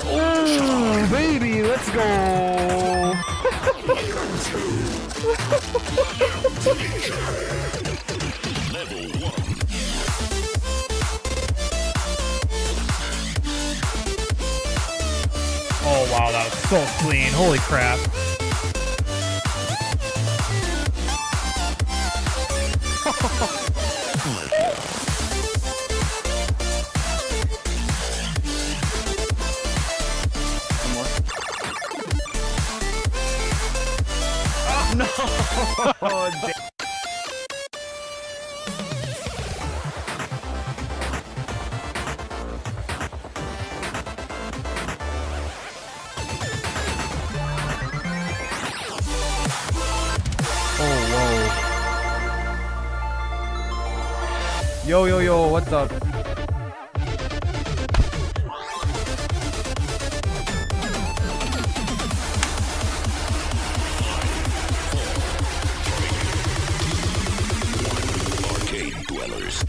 Oh, baby, let's go. Oh, wow, that was so clean. Holy crap. Oh, no. Oh, yo, yo, yo, what's up? Arcade dwellers.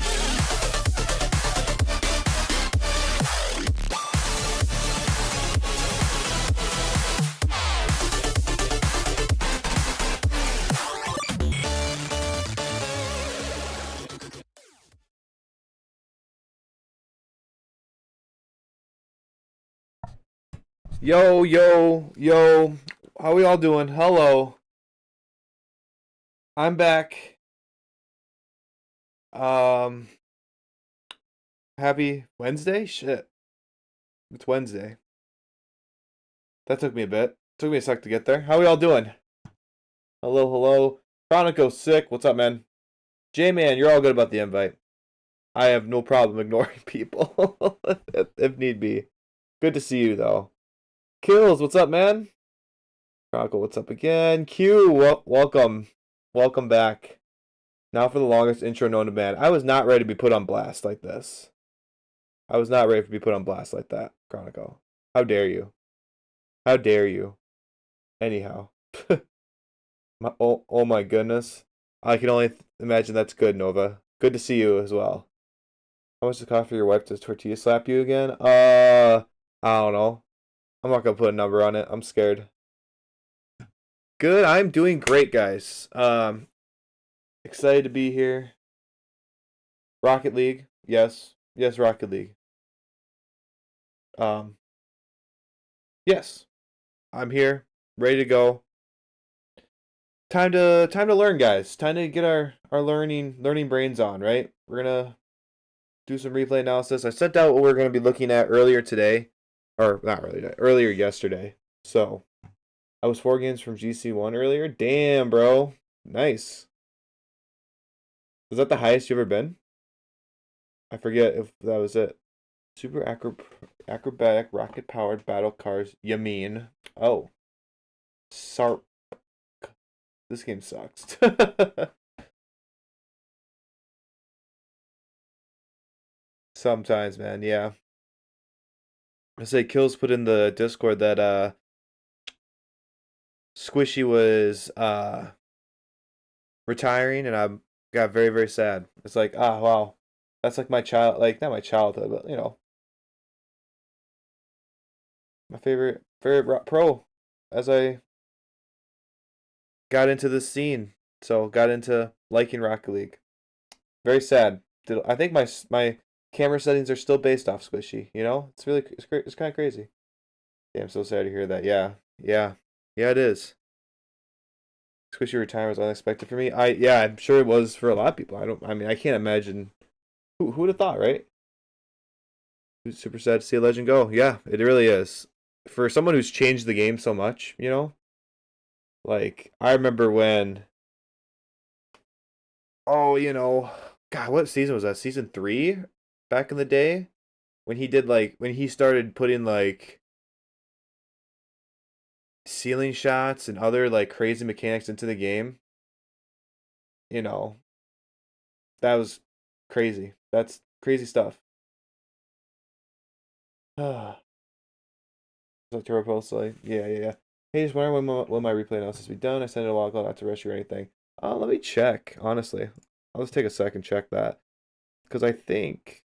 Yo, yo, yo. How we all doing? Hello. I'm back. Happy Wednesday? Shit. It's Wednesday. That took me a bit. Took me a sec to get there. How we all doing? Hello, hello. Chronico sick. What's up, man? J-Man, you're all good about the invite. I have no problem ignoring people if need be. Good to see you, though. Kills, what's up, man? Chronicle, what's up again? Q, welcome. Welcome back. Now for the longest intro known to man. I was not ready to be put on blast like this. I was not ready to be put on blast like that, Chronicle. How dare you? How dare you? Anyhow. Oh my goodness. I can only imagine that's good, Nova. Good to see you as well. How much does it cost for your wife to tortilla slap you again? I don't know. I'm not gonna put a number on it. I'm scared. Good. I'm doing great, guys. Excited to be here. Rocket League. Yes. Yes, Rocket League. Yes. I'm here. Ready to go. Time to learn, guys. Time to get our learning brains on, right? We're gonna do some replay analysis. I sent out what we're gonna be looking at earlier today. Or not earlier, earlier yesterday. So I was 4 games from GC1 earlier. Damn, bro. Nice. Was that the highest you ever been? I forget if that was it. Super acrobatic rocket powered battle cars. You mean? Oh. Sarp. This game sucks. Sometimes, man, yeah. I say Kills put in the Discord that Squishy was retiring, and I got very, very sad. It's like, ah, wow. That's like my child, like not my childhood, but you know. My favorite pro as I got into this scene. So got into liking Rocket League. Very sad. I think my camera settings are still based off Squishy. You know, it's really it's kind of crazy. Yeah, I'm so sad to hear that. Yeah, it is. Squishy retirement was unexpected for me. Yeah, I'm sure it was for a lot of people. I mean, I can't imagine. Who would have thought, right? Super sad to see a legend go. Yeah, it really is. For someone who's changed the game so much, you know. Like I remember when. Oh, you know, God, what season was that? Season 3, back in the day, when he did when he started putting ceiling shots and other crazy mechanics into the game. You know, that was crazy. That's crazy stuff. So Turbo Pulse, yeah. Hey, just wondering when my replay analysis will be done. I sent it a while ago, not to rush you or anything. Let me check, honestly. I'll just take a second, check that. Because I think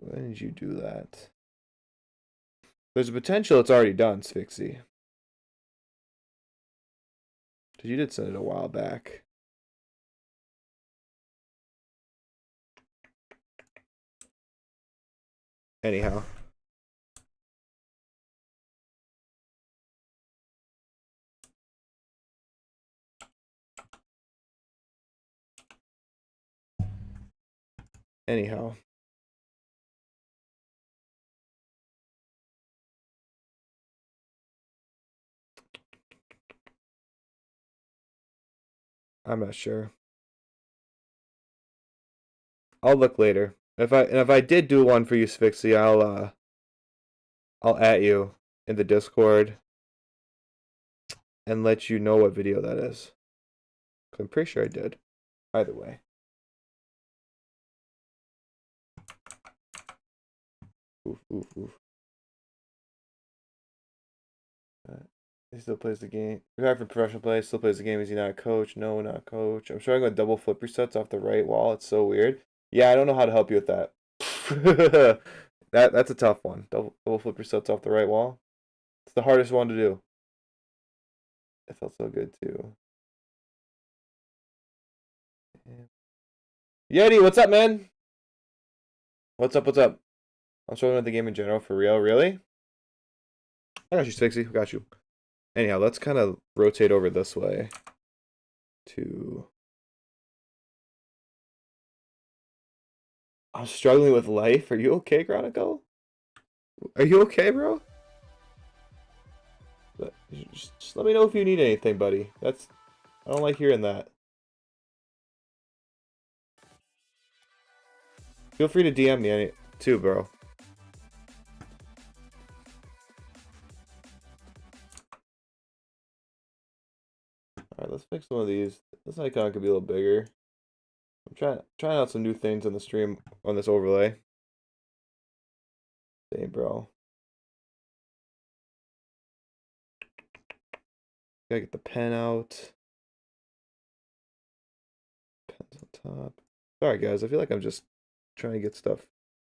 When did you do that? There's a potential it's already done, Sphyxy. Because you did send it a while back. Anyhow. I'm not sure. I'll look later. If I did do one for you, Sphyxy, I'll at you in the Discord and let you know what video that is. 'Cause I'm pretty sure I did. Either way. Oof, oof, oof. He still plays the game. Retired from professional play, still plays the game. Is he not a coach? No, not a coach. I'm showing with double flip resets off the right wall. It's so weird. Yeah, I don't know how to help you with that. That's a tough one. Double flip resets off the right wall. It's the hardest one to do. It felt so good too. Yeti, what's up, man? What's up? What's up? I'm struggling with the game in general, for real. Really? I got you, Sphyxy. I got you. Anyhow, let's kind of rotate over this way to... I'm struggling with life. Are you okay, Chronicle? Are you okay, bro? Just let me know if you need anything, buddy. I don't like hearing that. Feel free to DM me too, bro. Alright, let's fix one of these. This icon could be a little bigger. I'm trying out some new things on the stream on this overlay. Dang, bro. Gotta get the pen out. Pen's on top. Sorry, guys. I feel like I'm just trying to get stuff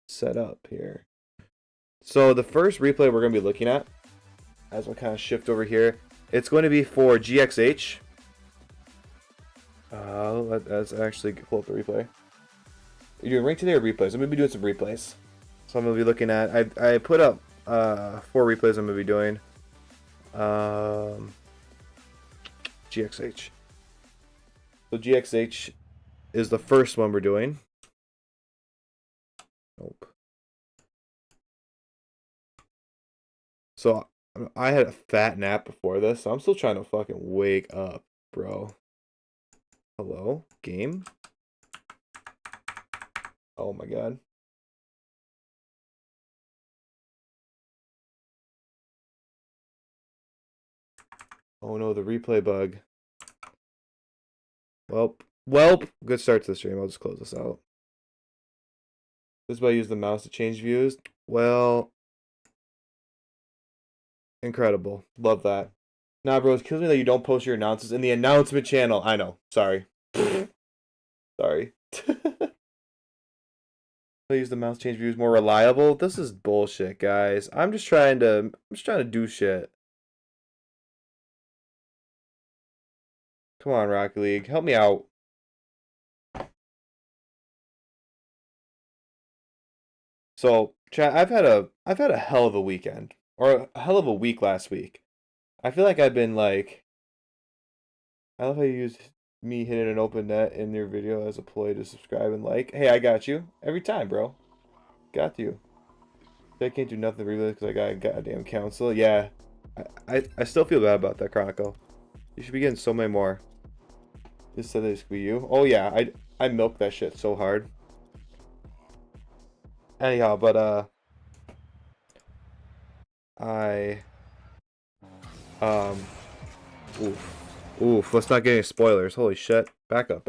set up here. So the first replay we're going to be looking at, as we'll kind of shift over here, it's going to be for GXH. Let's actually pull up the replay. Are you doing rank today or replays? I'm going to be doing some replays. So I'm going to be looking at, I put up 4 replays I'm going to be doing. GXH. So GXH is the first one we're doing. Nope. So I had a fat nap before this, so I'm still trying to fucking wake up, bro. Hello, game? Oh my god. Oh no, the replay bug. Welp. Good start to the stream. I'll just close this out. This is why I use the mouse to change views. Well, incredible. Love that. Nah, bro, it kills me that you don't post your announcements in the announcement channel. I know. Sorry. Sorry. I use the mouse change views more reliable. This is bullshit, guys. I'm just trying to do shit. Come on, Rocket League. Help me out. So, chat, I've had a hell of a weekend. Or a hell of a week last week. I feel like I've been like, I love how you used me hitting an open net in your video as a ploy to subscribe and like. Hey, I got you. Every time, bro. Got you. I can't do nothing really because I got a goddamn council. Yeah. I still feel bad about that, Chronicle. You should be getting so many more. Just said this could be you. Oh yeah, I milked that shit so hard. Anyhow, but oof, let's not get any spoilers. Holy shit. Back up.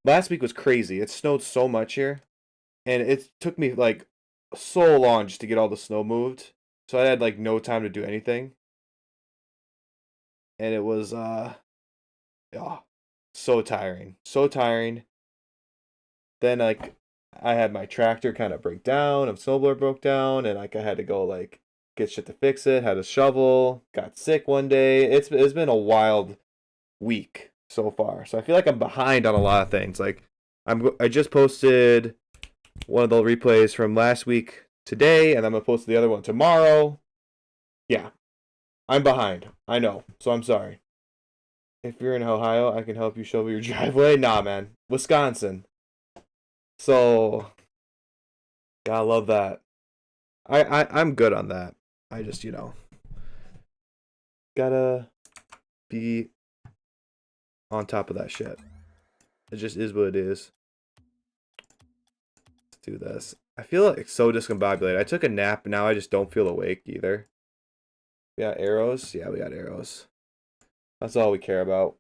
Last week was crazy. It snowed so much here. And it took me like so long just to get all the snow moved. So I had like no time to do anything. And it was so tiring. So tiring. Then like I had my tractor kind of break down, a snowblower broke down, and like I had to go like get shit to fix it, had a shovel, got sick one day. It's been a wild week so far. So I feel like I'm behind on a lot of things. Like I just posted one of the replays from last week today, and I'm gonna post the other one tomorrow. Yeah. I'm behind. I know. So I'm sorry. If you're in Ohio, I can help you shovel your driveway. Nah, man. Wisconsin. So gotta love that. I'm good on that. I just, gotta be on top of that shit. It just is what it is. Let's do this. I feel like so discombobulated. I took a nap, and now I just don't feel awake either. We got arrows? Yeah, we got arrows. That's all we care about.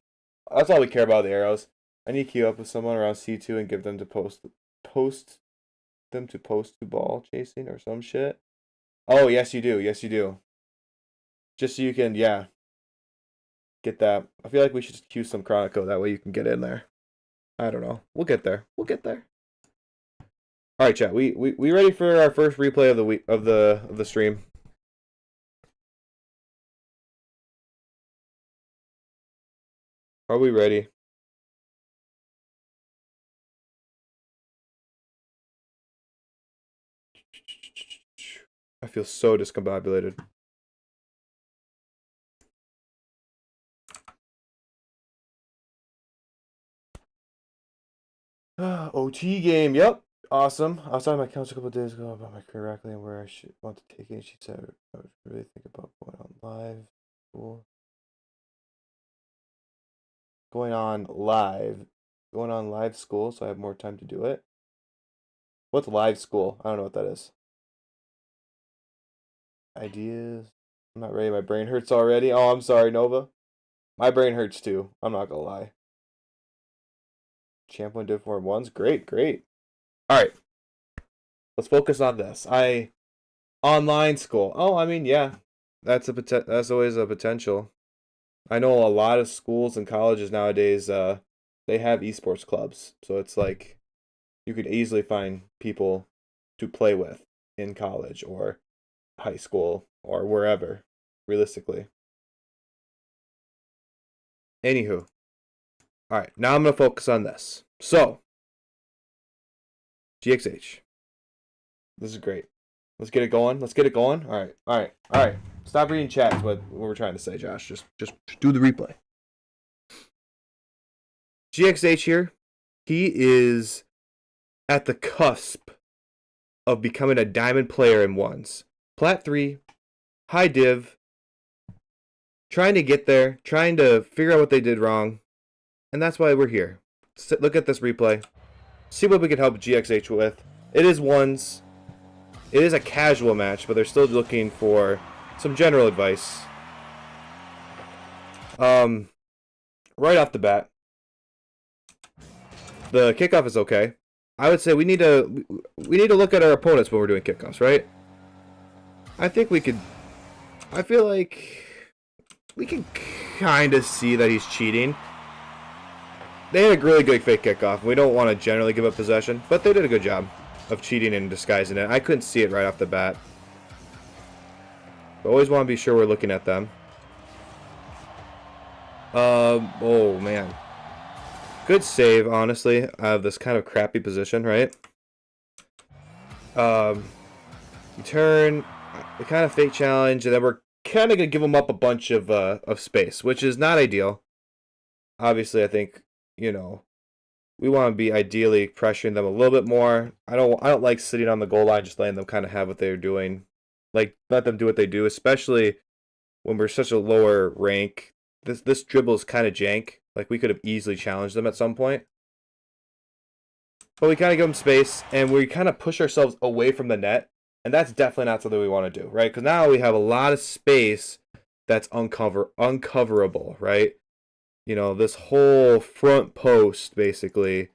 That's all we care about, the arrows. I need to queue up with someone around C2 and give them to post to ball chasing or some shit. Oh, yes you do. Yes you do. Just so you can, yeah. Get that. I feel like we should just queue some Chronico. That way you can get in there. I don't know. We'll get there. We'll get there. All right, chat. We ready for our first replay of the week of the stream? Are we ready? I feel so discombobulated. OT game. Yep. Awesome. I was talking to my counselor a couple of days ago about my career directly and where I should want to take it. She said I would really think about going on live school. Going on live school, so I have more time to do it. What's live school? I don't know what that is. Ideas. I'm not ready. My brain hurts already. Oh, I'm sorry, Nova. My brain hurts too. I'm not gonna lie. Champ 1 Div 4 1s. Great, great. All right. Let's focus on this. Online school. Oh, I mean, yeah. That's always a potential. I know a lot of schools and colleges nowadays, they have esports clubs. So it's like you could easily find people to play with in college or high school or wherever, realistically. Anywho. All right, now I'm going to focus on this. So, GXH. This is great. Let's get it going. Let's get it going. All right, all right, all right. Stop reading chat is what we're trying to say, Josh. Just do the replay. GXH here, he is at the cusp of becoming a diamond player in ones. Plat 3, high div, trying to get there, trying to figure out what they did wrong, and that's why we're here. Look at this replay. See what we can help GXH with. It is ones. It is a casual match, but they're still looking for some general advice. Right off the bat, the kickoff is okay. I would say we need to look at our opponents when we're doing kickoffs, right? I think we could. I feel like we can kind of see that he's cheating. They had a really good fake kickoff. We don't want to generally give up possession, but they did a good job of cheating and disguising it. I couldn't see it right off the bat. But always want to be sure we're looking at them. Oh man. Good save, honestly, out of this kind of crappy position, right? You turn, we kind of fake challenge, and then we're kind of going to give them up a bunch of space, which is not ideal. Obviously, I think, we want to be ideally pressuring them a little bit more. I don't like sitting on the goal line, just letting them kind of have what they're doing. Like, let them do what they do, especially when we're such a lower rank. This dribble is kind of jank. Like, we could have easily challenged them at some point. But we kind of give them space, and we kind of push ourselves away from the net. And that's definitely not something we want to do, right? Because now we have a lot of space that's uncoverable, right? This whole front post, basically,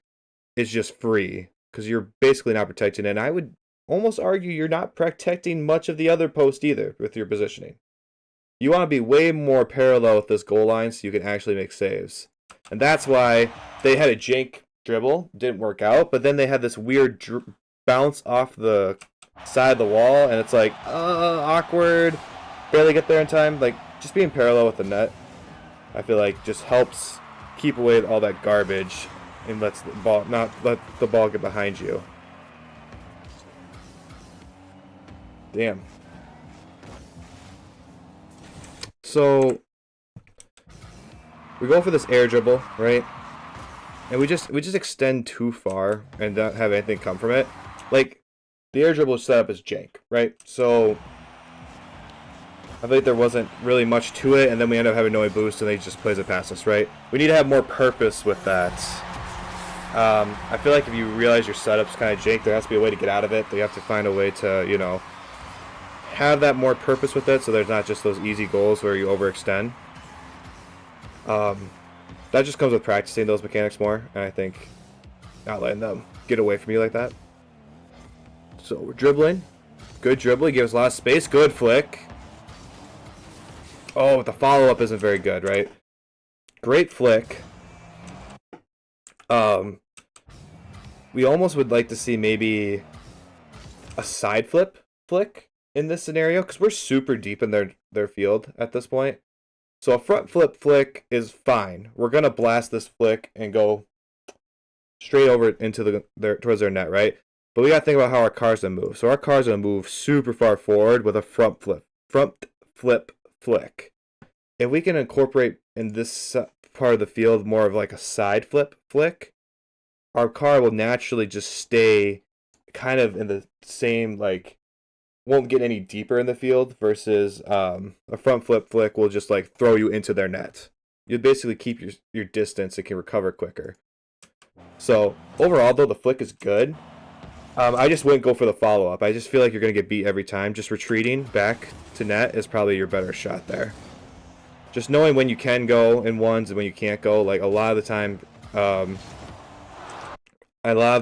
is just free. Because you're basically not protecting it. And I would almost argue you're not protecting much of the other post either with your positioning. You want to be way more parallel with this goal line so you can actually make saves. And that's why they had a jank dribble. Didn't work out. But then they had this weird bounce off the side of the wall, and it's like, awkward. Barely get there in time. Like, just being parallel with the net, I feel like just helps keep away all that garbage and lets the ball not let the ball get behind you. Damn. So we go for this air dribble, right? And we just extend too far and not have anything come from it. Like, the air dribble setup is jank, right? So I think there wasn't really much to it, and then we end up having no boost, and they just plays it past us, right? We need to have more purpose with that. I feel like if you realize your setup's kind of jank, there has to be a way to get out of it. You have to find a way to, you know, have that more purpose with it, so there's not just those easy goals where you overextend. That just comes with practicing those mechanics more, and I think not letting them get away from you like that. So we're dribbling. Good dribble. He gives a lot of space. Good flick. Oh, but the follow-up isn't very good, right? Great flick. We almost would like to see maybe a side flick in this scenario, because we're super deep in their field at this point. So a front flick is fine. We're gonna blast this flick and go straight over into towards their net, right? But we gotta think about how our car's gonna move. So our car's gonna move super far forward with a front flip flick. If we can incorporate in this part of the field more of like a side flick, our car will naturally just stay kind of in the same, like, won't get any deeper in the field versus a front flick will just like throw you into their net. You basically keep your distance and can recover quicker. So overall though, the flick is good. I just wouldn't go for the follow-up. I just feel like you're going to get beat every time. Just retreating back to net is probably your better shot there. Just knowing when you can go in ones and when you can't go. Like, a lot of the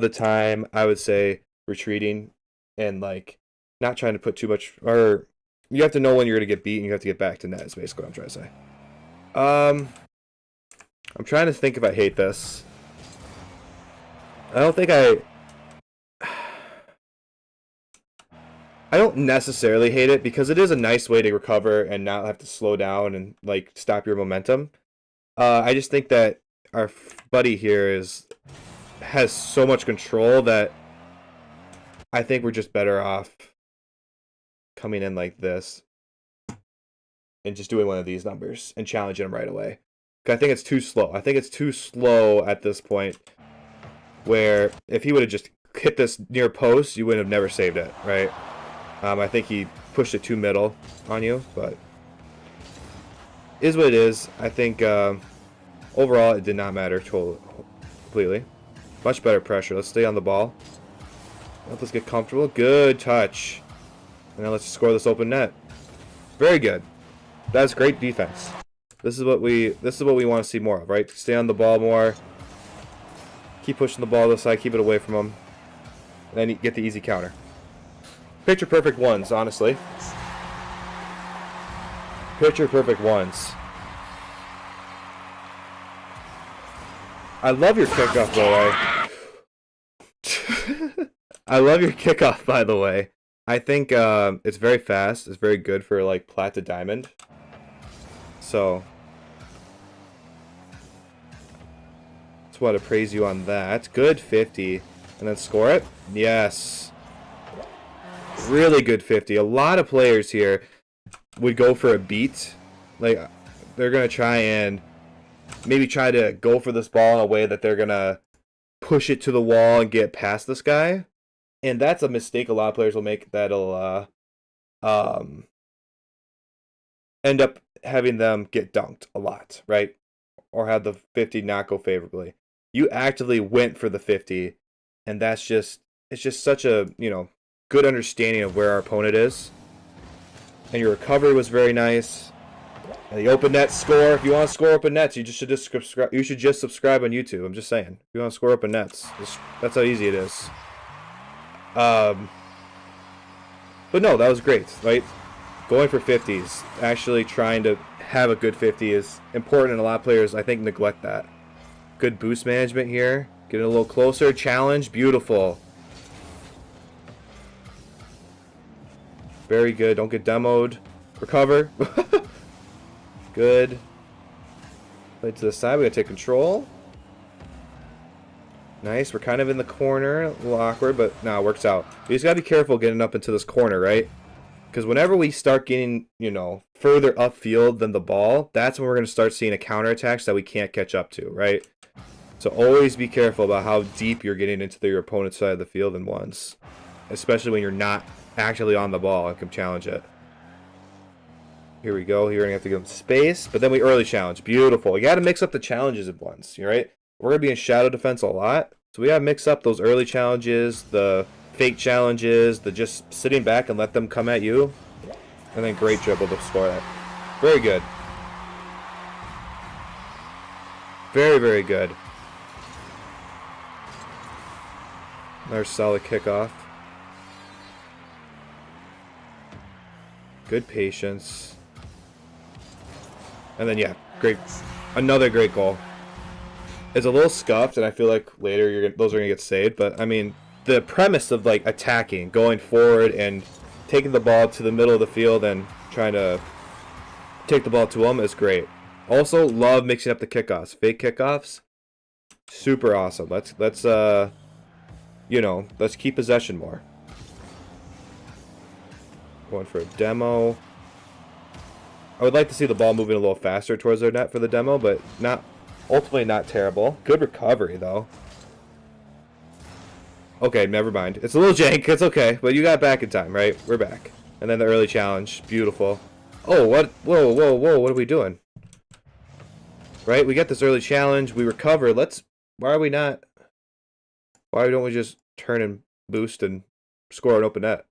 time, I would say retreating and, like, not trying to put too much, or you have to know when you're going to get beat and you have to get back to net is basically what I'm trying to say. I'm trying to think if I hate this. I don't necessarily hate it, because it is a nice way to recover and not have to slow down and, like, stop your momentum. I just think that our buddy here has so much control that I think we're just better off coming in like this and just doing one of these numbers and challenging him right away. 'Cause I think it's too slow. I think it's too slow at this point, where if he would have just hit this near post, you would have never saved it, right? I think he pushed it too middle on you, but is what it is. I think overall it did not matter completely. Much better pressure. Let's stay on the ball. Let's get comfortable. Good touch. And now let's score this open net. Very good. That's great defense. This is what we want to see more of, right? Stay on the ball more. Keep pushing the ball this side. Keep it away from them. And then you get the easy counter. Picture perfect ones, honestly. Picture perfect ones. I love your kickoff, by the way. I love your kickoff, by the way. I think it's very fast. It's very good for, like, plat to diamond. So just want to praise you on that. Good 50. And then score it. Yes. Really good 50. A lot of players here would go for a beat. Like, they're going to try and maybe try to go for this ball in a way that they're going to push it to the wall and get past this guy. And that's a mistake a lot of players will make that'll end up having them get dunked a lot, right? Or have the 50 not go favorably. You actively went for the 50, and it's just such a, you know, good understanding of where our opponent is. And your recovery was very nice. And the open net score. If you want to score open nets, you should just subscribe on YouTube. I'm just saying. If you want to score open nets, that's how easy it is. But no, that was great, right? Going for 50s, actually trying to have a good 50 is important, and a lot of players, I think, neglect that. Good boost management here. Getting a little closer. Challenge. Beautiful. Very good. Don't get demoed. Recover. Good. Play to the side. We gotta take control. Nice. We're kind of in the corner. A little awkward, but no, it works out. We just gotta be careful getting up into this corner, right? Because whenever we start getting, you know, further upfield than the ball, that's when we're gonna start seeing a counterattacks that we can't catch up to, right? So always be careful about how deep you're getting into your opponent's side of the field in ones. Especially when you're not actively on the ball and can challenge it. Here we go. Here we're going to have to give them space. But then we early challenge. Beautiful. You got to mix up the challenges at once, right? We're going to be in shadow defense a lot. So we got to mix up those early challenges, the fake challenges, the just sitting back and let them come at you. And then great dribble to score that. Very good. Very, very good. Another solid kickoff. Good patience. And then, yeah, great. Another great goal. It's a little scuffed, and I feel like later those are going to get saved. But, I mean, the premise of, like, attacking, going forward, and taking the ball to the middle of the field and trying to take the ball to them is great. Also, love mixing up the kickoffs. Fake kickoffs, super awesome. Let's you know, let's keep possession more. Going for a demo. I would like to see the ball moving a little faster towards their net for the demo, but ultimately not terrible. Good recovery, though. Okay, never mind. It's a little jank. It's okay, but you got back in time, right? We're back. And then the early challenge. Beautiful. Oh, what? Whoa, whoa, whoa. What are we doing? Right? We get this early challenge. We recover. Why are we not... Why don't we just turn and boost and score an open net?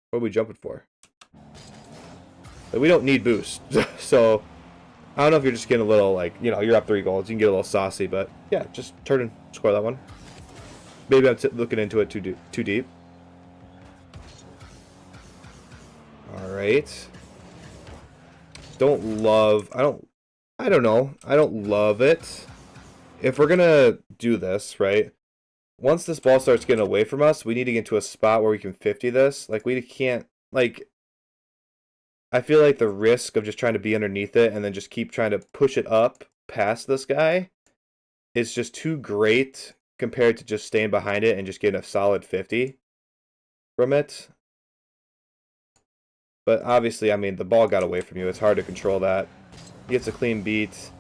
What are we jumping for? Like, we don't need boost. So, I don't know if you're just getting a little, like, you know, you're up 3 goals. You can get a little saucy, but, yeah, just turn and score that one. Maybe I'm looking into it too deep. Alright. I don't know. I don't love it. If we're gonna do this, right? Once this ball starts getting away from us, we need to get to a spot where we can 50 this. Like, we can't, like, I feel like the risk of just trying to be underneath it and then just keep trying to push it up past this guy is just too great compared to just staying behind it and just getting a solid 50 from it. But obviously, I mean, the ball got away from you. It's hard to control that. He gets a clean beat.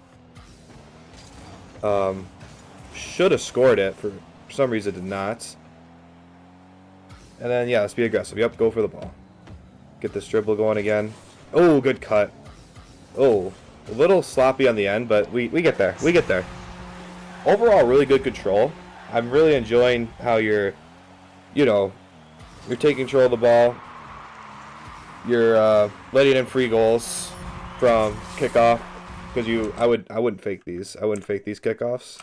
Should have scored it. For some reason, did not. And then, yeah, let's be aggressive. Yep, go for the ball. Get this dribble going again. Oh, good cut. Oh, a little sloppy on the end, but we get there. We get there. Overall, really good control. I'm really enjoying how you're taking control of the ball. You're letting in free goals from kickoff because I wouldn't fake these. I wouldn't fake these kickoffs.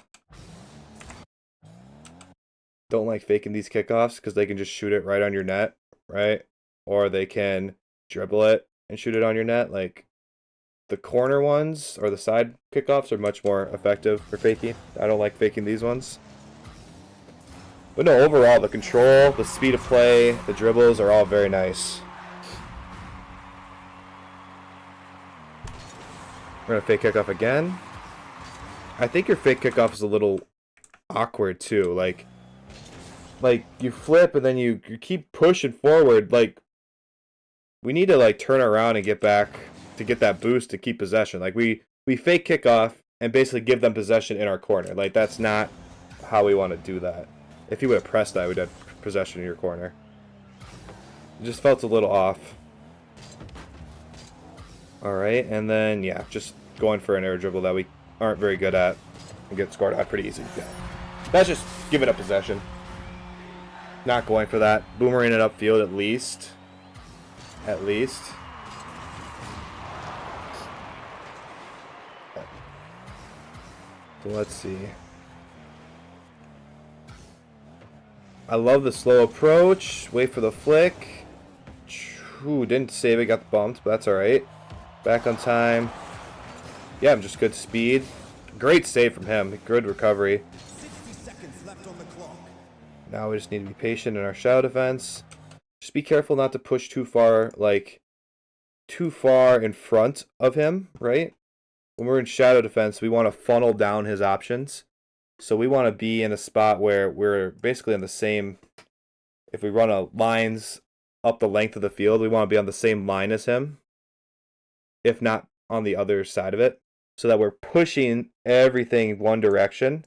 Don't like faking these kickoffs because they can just shoot it right on your net, right? Or they can dribble it and shoot it on your net. Like, the corner ones or the side kickoffs are much more effective for faking. I don't like faking these ones. But no, overall, the control, the speed of play, the dribbles are all very nice. We're going to fake kickoff again. I think your fake kickoff is a little awkward, too. Like you flip and then you keep pushing forward. Like, we need to, like, turn around and get back to get that boost to keep possession. Like, we fake kickoff and basically give them possession in our corner. Like, that's not how we want to do that. If you would have pressed that, we'd have possession in your corner. It just felt a little off. Alright, and then, yeah, just going for an air dribble that we aren't very good at and get scored out pretty easy. Yeah. That's just giving up possession. Not going for that. Boomerang it upfield at least. At least. So let's see. I love the slow approach. Wait for the flick. Ooh, didn't save it. Got the bumped, but that's alright. Back on time. Yeah, just good speed. Great save from him. Good recovery. Now we just need to be patient in our shadow defense. Just be careful not to push too far, like, too far in front of him, right? When we're in shadow defense, we want to funnel down his options. So we want to be in a spot where we're basically on the same, if we run a lines up the length of the field, we want to be on the same line as him, if not on the other side of it, so that we're pushing everything one direction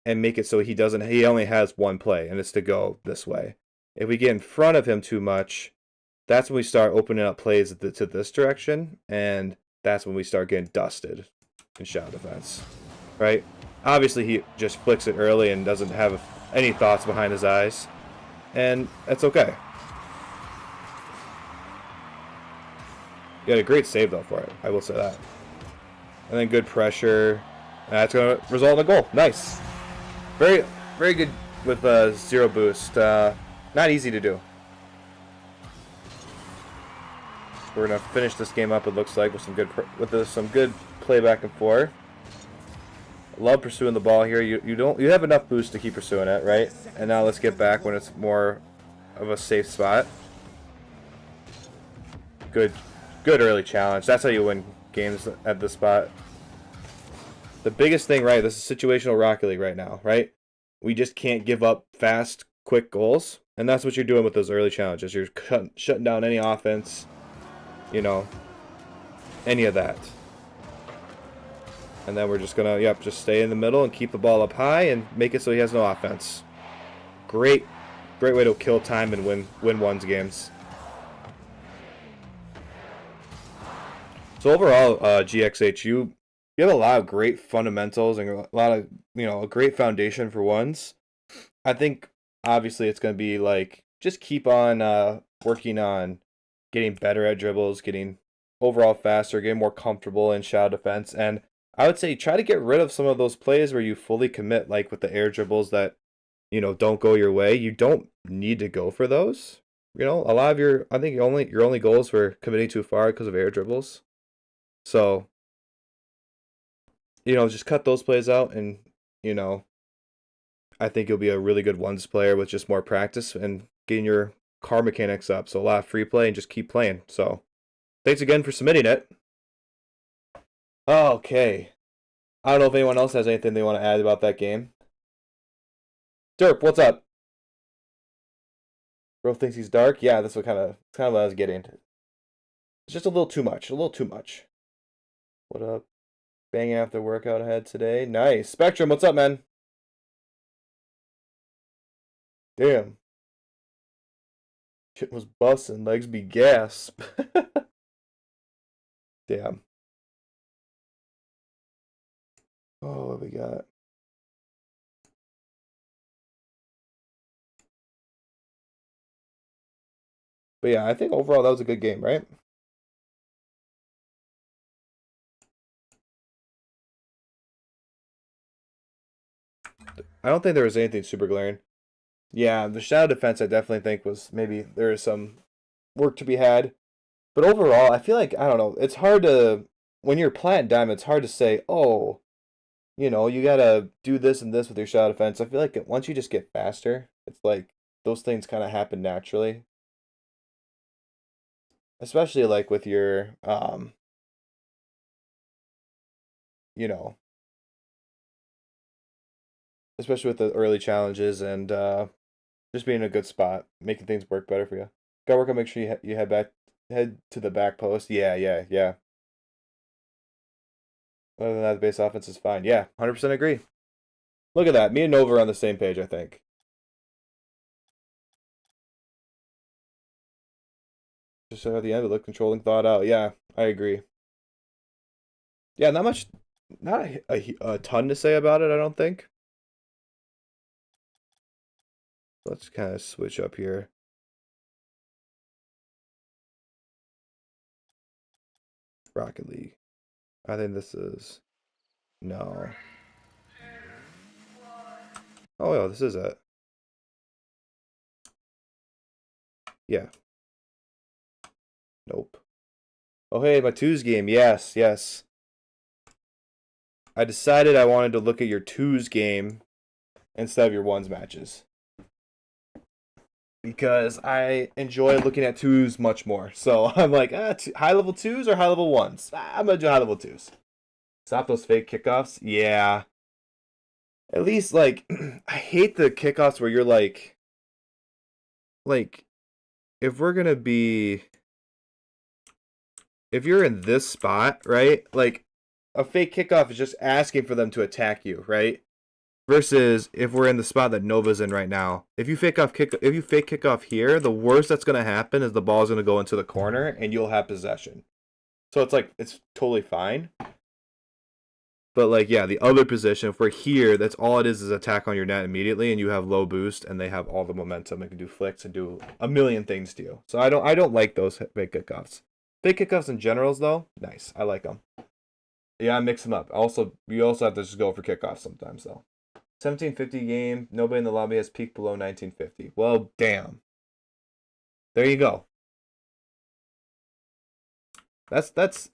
and make it so he only has one play, and it's to go this way. If we get in front of him too much, that's when we start opening up plays to this direction, and that's when we start getting dusted in shadow defense, right? Obviously, he just flicks it early and doesn't have any thoughts behind his eyes, and that's okay. You had a great save, though, for it. I will say that. And then good pressure. That's going to result in a goal. Nice. Very, very good with zero boost. Not easy to do. We're going to finish this game up, it looks like, with some good play back and forth. Love pursuing the ball here. You have enough boost to keep pursuing it, right? And now let's get back when it's more of a safe spot. Good early challenge. That's how you win games at this spot. The biggest thing, right? This is situational Rocket League right now, right? We just can't give up fast, quick goals, and that's what you're doing with those early challenges. You're shutting down any offense, you know, any of that. And then we're just gonna, just stay in the middle and keep the ball up high and make it so he has no offense. Great way to kill time and win one's games. So overall, GXH, you have a lot of great fundamentals and a lot of, a great foundation for ones. I think obviously it's going to be like, just keep on working on getting better at dribbles, getting overall faster, getting more comfortable in shadow defense. And I would say try to get rid of some of those plays where you fully commit, like with the air dribbles that, don't go your way. You don't need to go for those. A lot of your only goals were committing too far because of air dribbles. So, just cut those plays out, and, I think you'll be a really good ones player with just more practice and getting your car mechanics up. So a lot of free play and just keep playing. So thanks again for submitting it. Okay. I don't know if anyone else has anything they want to add about that game. Derp, what's up? Bro thinks he's dark? Yeah, that's kind of what I was getting. It's just a little too much. What up? Banging after workout ahead today. Nice. Spectrum, what's up, man? Damn. Shit was busting. Legs be gasp. Damn. Oh, what we got? But yeah, I think overall that was a good game, right? I don't think there was anything super glaring. Yeah, the shadow defense I definitely think was maybe there is some work to be had. But overall, I feel like, I don't know, it's hard to, when you're plat diamond, it's hard to say, oh, you gotta do this and this with your shadow defense. I feel like once you just get faster, it's like those things kind of happen naturally. Especially like with your, especially with the early challenges and just being in a good spot, making things work better for you. Gotta work on make sure you head to the back post. Yeah. Other than that, the base offense is fine. Yeah, 100% agree. Look at that. Me and Nova are on the same page, I think. Just at the end, we look controlling thought out. Yeah, I agree. Yeah, not a ton to say about it, I don't think. Let's kind of switch up here. Rocket League. I think this is... No. Oh, yeah, this is it. Yeah. Nope. Oh, hey, my twos game. Yes. I decided I wanted to look at your twos game instead of your ones matches. Because I enjoy looking at twos much more. So I'm like, high level twos or high level ones? I'm going to do high level twos. Stop those fake kickoffs? Yeah. At least, like, I hate the kickoffs where you're like, if we're going to be, if you're in this spot, right? Like, a fake kickoff is just asking for them to attack you, right? Versus if we're in the spot that Nova's in right now. If you fake kickoff here, the worst that's gonna happen is the ball's gonna go into the corner and you'll have possession. So it's like it's totally fine. But like yeah, the other position, if we're here, that's all it is attack on your net immediately and you have low boost and they have all the momentum and can do flicks and do a million things to you. So I don't like those fake kickoffs. Fake kickoffs in generals though, nice. I like them. Yeah, I mix them up. You also have to just go for kickoffs sometimes though. 1750 game. Nobody in the lobby has peaked below 1950. Well, damn. There you go.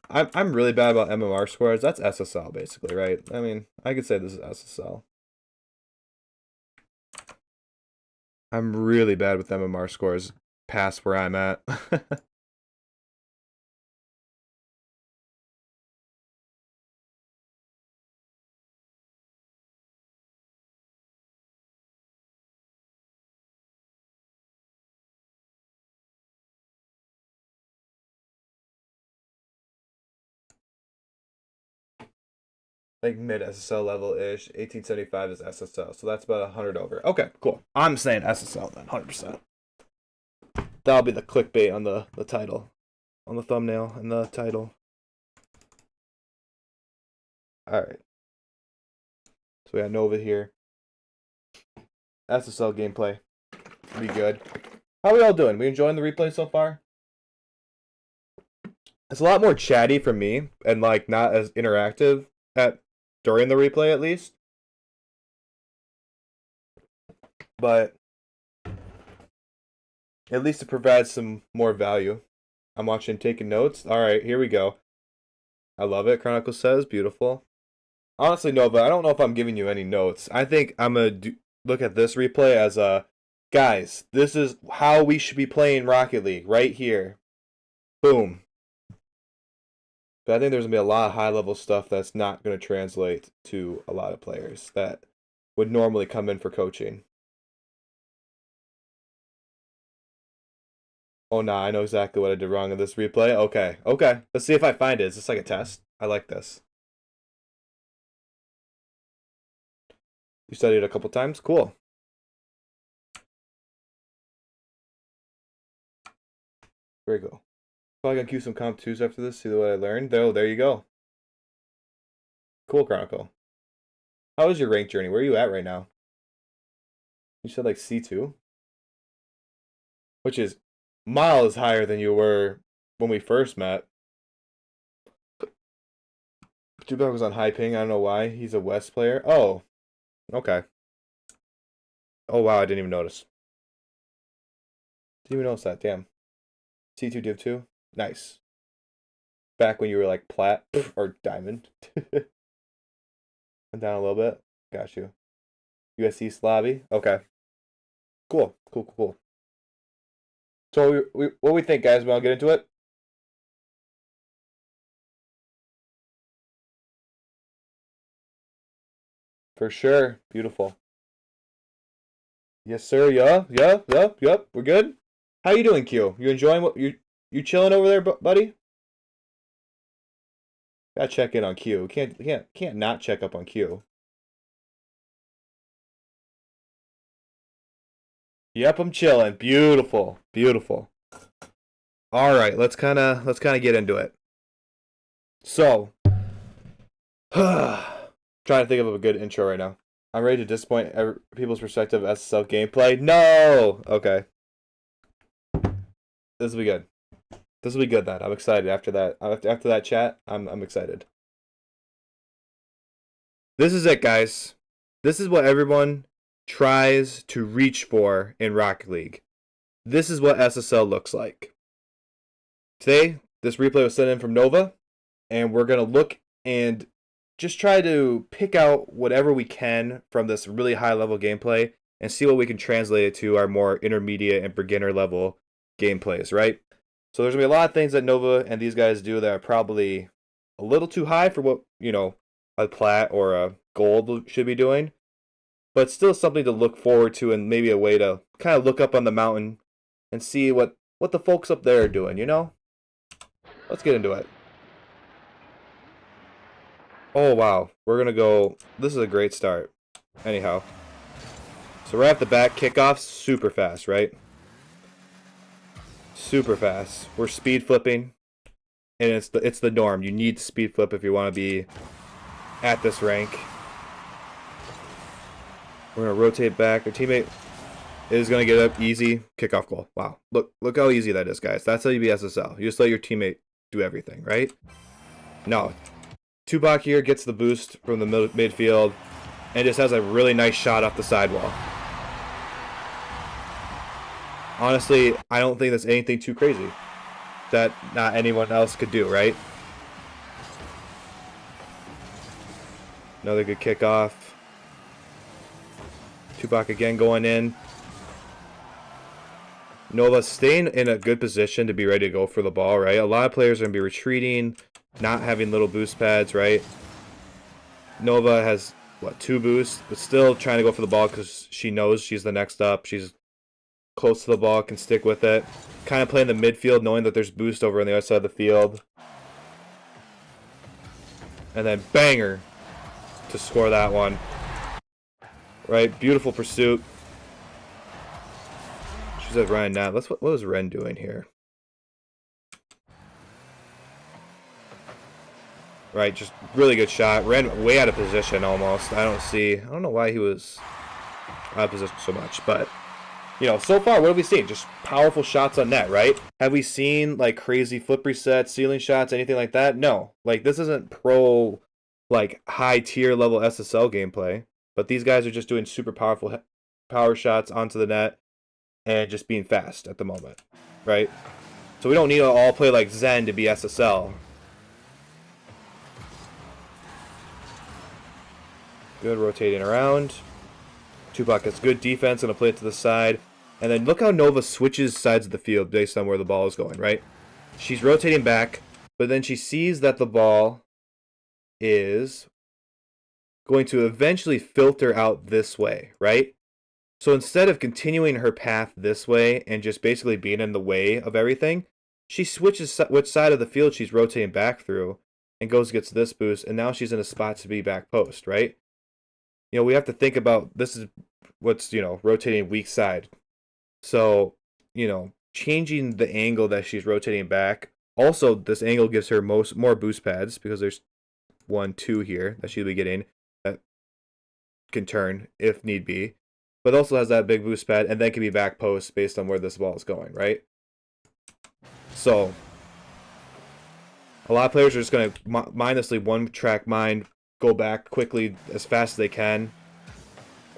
I'm really bad about MMR scores. That's SSL basically, right? I mean, I could say this is SSL. I'm really bad with MMR scores past where I'm at. Like mid SSL level ish. 1875 is SSL, so that's about 100 over. Okay, cool. I'm saying SSL then, 100%. That'll be the clickbait on the title, on the thumbnail and the title. All right. So we got Nova here. SSL gameplay. Be good. How are we all doing? We enjoying the replay so far? It's a lot more chatty for me and like not as interactive during the replay at least. But at least it provides some more value. I'm watching, taking notes. All right, here we go. I love it. Chronicle says, beautiful. Honestly, Nova, I don't know if I'm giving you any notes. I think I'm going to look at this replay as guys, this is how we should be playing Rocket League right here. Boom. But I think there's going to be a lot of high-level stuff that's not going to translate to a lot of players that would normally come in for coaching. Oh, nah, I know exactly what I did wrong in this replay. Okay. Let's see if I find it. Is this like a test? I like this. You studied a couple times? Cool. Very cool. Probably gonna cue some comp 2s after this, see what I learned. Oh, there you go. Cool, Chronicle. How is your rank journey? Where are you at right now? You said like C2? Which is miles higher than you were when we first met. Jubak was on high ping. I don't know why. He's a West player. Oh, okay. Oh, wow. I didn't even notice. Didn't even notice that. Damn. C2 Div 2. Nice. Back when you were like plat or diamond. Went down a little bit. Got you. USC Slavy. Okay. Cool. So what do we think, guys? We want to get into it? For sure. Beautiful. Yes, sir. Yeah. We're good. How you doing, Q? You enjoying what you chilling over there, buddy? Gotta check in on Q. Can't not check up on Q. Yep, I'm chilling. Beautiful. All right, let's kind of get into it. So, trying to think of a good intro right now. I'm ready to disappoint people's perspective of SSL gameplay. No. Okay. This will be good. This will be good then. I'm excited after that. After that chat, I'm excited. This is it, guys. This is what everyone tries to reach for in Rocket League. This is what SSL looks like. Today, this replay was sent in from Nova, and we're going to look and just try to pick out whatever we can from this really high level gameplay and see what we can translate it to our more intermediate and beginner level gameplays, right? So there's gonna be a lot of things that Nova and these guys do that are probably a little too high for what, a plat or a gold should be doing, but still something to look forward to and maybe a way to kind of look up on the mountain and see what the folks up there are doing, Let's get into it. Oh, wow. We're going to go... This is a great start. Anyhow. So right off the bat, kickoff's super fast, right? Super fast. We're speed flipping. And it's the norm. You need to speed flip if you want to be at this rank. We're going to rotate back. Our teammate is going to get up easy. Kickoff goal. Wow. Look how easy that is, guys. That's how you be SSL. You just let your teammate do everything, right? No. Tupac here gets the boost from the midfield and just has a really nice shot off the sidewall. Honestly, I don't think that's anything too crazy that not anyone else could do, right? Another good kickoff. Tupac again going in. Nova staying in a good position to be ready to go for the ball, right? A lot of players are going to be retreating, not having little boost pads, right? Nova has, 2 boosts, but still trying to go for the ball because she knows she's the next up. She's close to the ball, can stick with it. Kind of playing the midfield, knowing that there's boost over on the other side of the field. And then banger to score that one. Right, beautiful pursuit. She's at Ryan now. What was Ren doing here? Right, just really good shot. Ran way out of position almost. I don't know why he was out of position so much, but so far, what have we seen? Just powerful shots on net, right? Have we seen like crazy flip resets, ceiling shots, anything like that? No. Like this isn't pro high tier level SSL gameplay, but these guys are just doing super powerful power shots onto the net and just being fast at the moment, right? So we don't need to all play like Zen to be SSL. Good rotating around. Tupac gets good defense, gonna play it to the side. And then look how Nova switches sides of the field based on where the ball is going, right? She's rotating back, but then she sees that the ball is going to eventually filter out this way, right? So instead of continuing her path this way and just basically being in the way of everything, she switches which side of the field she's rotating back through and gets this boost, and now she's in a spot to be back post, right? We have to think about this is what's, rotating weak side. So, changing the angle that she's rotating back. Also, this angle gives her more boost pads because there's 1, 2 here that she'll be getting that can turn if need be. But also has that big boost pad and then can be back post based on where this ball is going, right? So, a lot of players are just going to mindlessly one-track mind, go back quickly as fast as they can,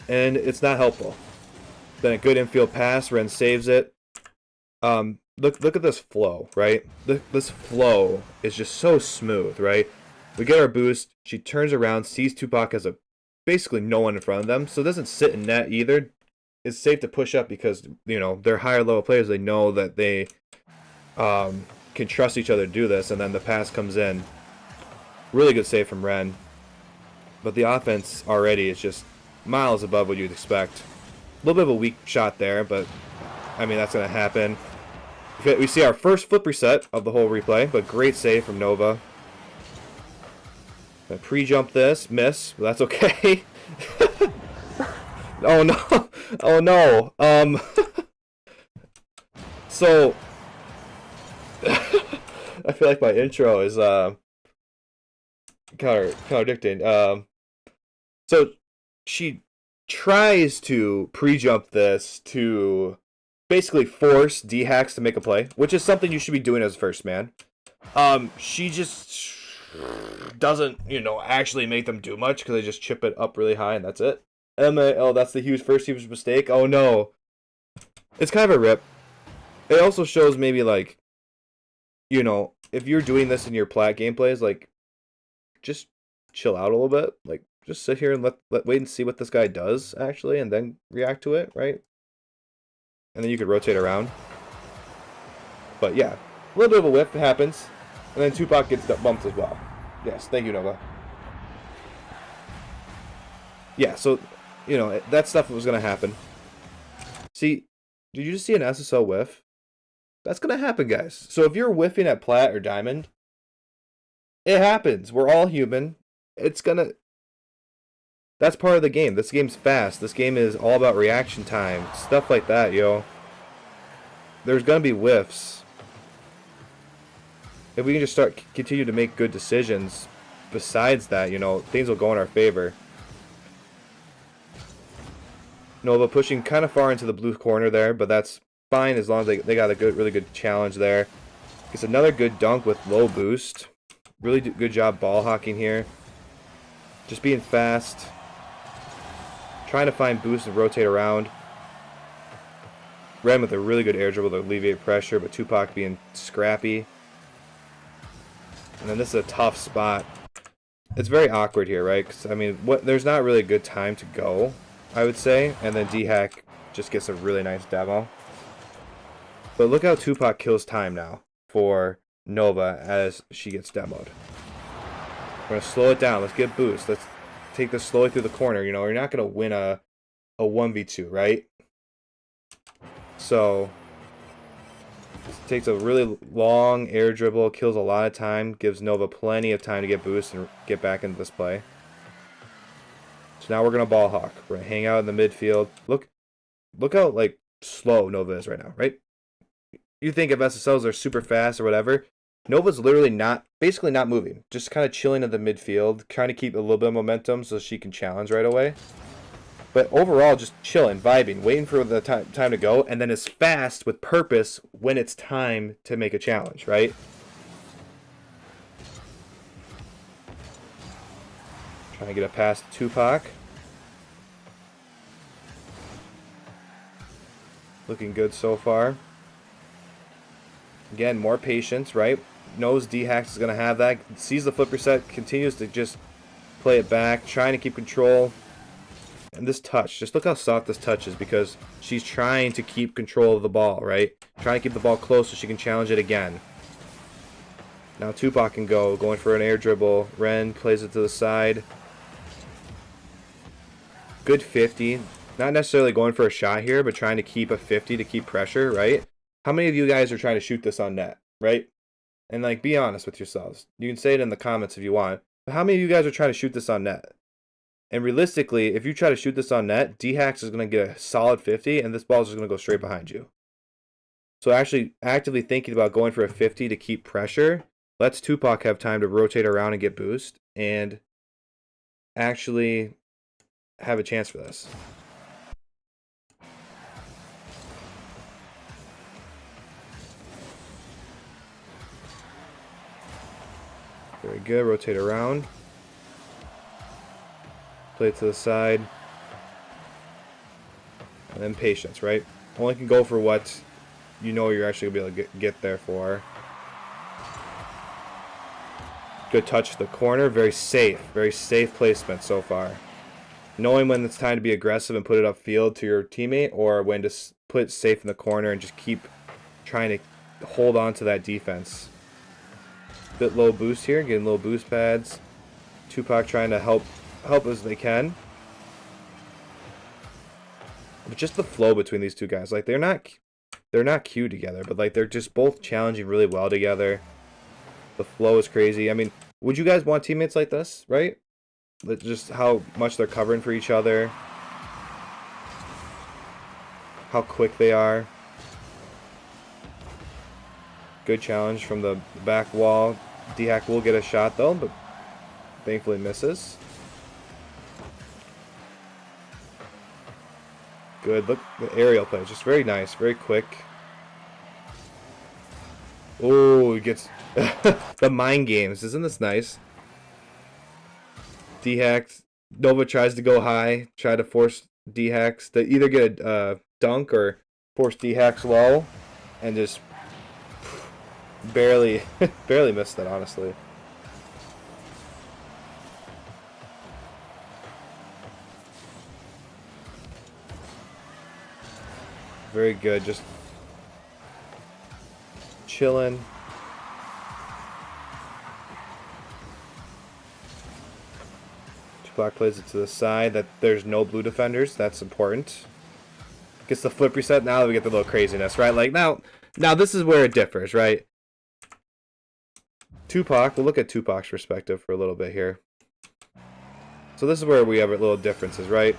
and it's not helpful. Then a good infield pass, Ren saves it. Look at this flow, right? This flow is just so smooth, right? We get our boost, she turns around, sees Tupac as basically no one in front of them, so it doesn't sit in net either. It's safe to push up because, they're higher level players, they know that they can trust each other to do this, and then the pass comes in. Really good save from Ren. But the offense already is just miles above what you'd expect. A little bit of a weak shot there, but I mean, that's going to happen. We see our first flip reset of the whole replay, but great save from Nova. Pre-jump this, miss, but that's okay. Oh no, oh no. So, I feel like my intro is contradicting. So she tries to pre-jump this to basically force D-hacks to make a play, which is something you should be doing as first man. She just doesn't, actually make them do much because they just chip it up really high and that's it. Oh, that's the huge mistake. Oh no. It's kind of a rip. It also shows maybe if you're doing this in your plat gameplays, just chill out a little bit. Like, just sit here and wait and see what this guy does, actually, and then react to it, right? And then you could rotate around. But yeah, a little bit of a whiff happens. And then Tupac gets bumped as well. Yes, thank you, Nova. Yeah, so, you know, that stuff was going to happen. See, did you just see an SSL whiff? That's going to happen, guys. So if you're whiffing at Plat or Diamond, it happens. We're all human. It's going to... That's part of the game. This game's fast. This game is all about reaction time. Stuff like that, yo. There's going to be whiffs. If we can just continue to make good decisions, besides that, you know, things will go in our favor. Nova pushing kind of far into the blue corner there, but that's fine as long as they got a really good challenge there. It's another good dunk with low boost. Really good job ball hawking here. Just being fast. Trying to find boost and rotate around. Ren with a really good air dribble to alleviate pressure, but Tupac being scrappy. And then this is a tough spot. It's very awkward here, right? Because, I mean, there's not really a good time to go, I would say. And then D-Hack just gets a really nice demo. But look how Tupac kills time now for Nova as she gets demoed. We're going to slow it down. Let's get boost. Let's take this slowly through the corner. You know, you're not going to win a 1v2, right? So... takes a really long air dribble, kills a lot of time, gives Nova plenty of time to get boost and get back into this play. So now we're going to ball hawk. We're going to hang out in the midfield. Look how, like, slow Nova is right now, right? You think if SSLs are super fast or whatever, Nova's literally basically not moving. Just kind of chilling in the midfield, trying to keep a little bit of momentum so she can challenge right away. But overall, just chilling, vibing, waiting for the time to go, and then is fast with purpose when it's time to make a challenge, right? Trying to get a pass to Tupac. Looking good so far. Again, more patience, right? Knows D-Hax is going to have that. Sees the flip reset, continues to just play it back, trying to keep control. And this touch, just look how soft this touch is because she's trying to keep control of the ball, right? Trying to keep the ball close so she can challenge it again. Now Tupac can going for an air dribble. Ren plays it to the side. Good 50. Not necessarily going for a shot here, but trying to keep a 50 to keep pressure, right? How many of you guys are trying to shoot this on net, right? And like, be honest with yourselves. You can say it in the comments if you want. But how many of you guys are trying to shoot this on net? And realistically, if you try to shoot this on net, D-Hax is going to get a solid 50, and this ball is just going to go straight behind you. So actually actively thinking about going for a 50 to keep pressure lets Tupac have time to rotate around and get boost, and actually have a chance for this. Very good, rotate around. Play it to the side. And then patience, right? Only can go for what you know you're actually going to be able to get there for. Good touch to the corner. Very safe placement so far. Knowing when it's time to be aggressive and put it upfield to your teammate, or when to put it safe in the corner and just keep trying to hold on to that defense. Bit low boost here, getting little boost pads. Tupac trying to help as they can. But just the flow between these two guys, like they're not queued together, but like they're just both challenging really well together. The flow is crazy. I mean, would you guys want teammates like this, right? Just how much they're covering for each other, how quick they are. Good challenge from the back wall. D-Hack will get a shot though, but thankfully misses. Good. Look, the aerial play. Just very nice. Very quick. Oh, he gets the mind games. Isn't this nice? D-Hack. Nova tries to go high. Try to force D-Hack to either get a dunk or force D-Hack low. And just barely missed that, honestly. Very good. Just chilling. Black plays it to the side. That there's no blue defenders. That's important. Gets the flip reset. Now we get the little craziness, right? Like now this is where it differs, right? Tupac. We'll look at Tupac's perspective for a little bit here. So this is where we have little differences, right?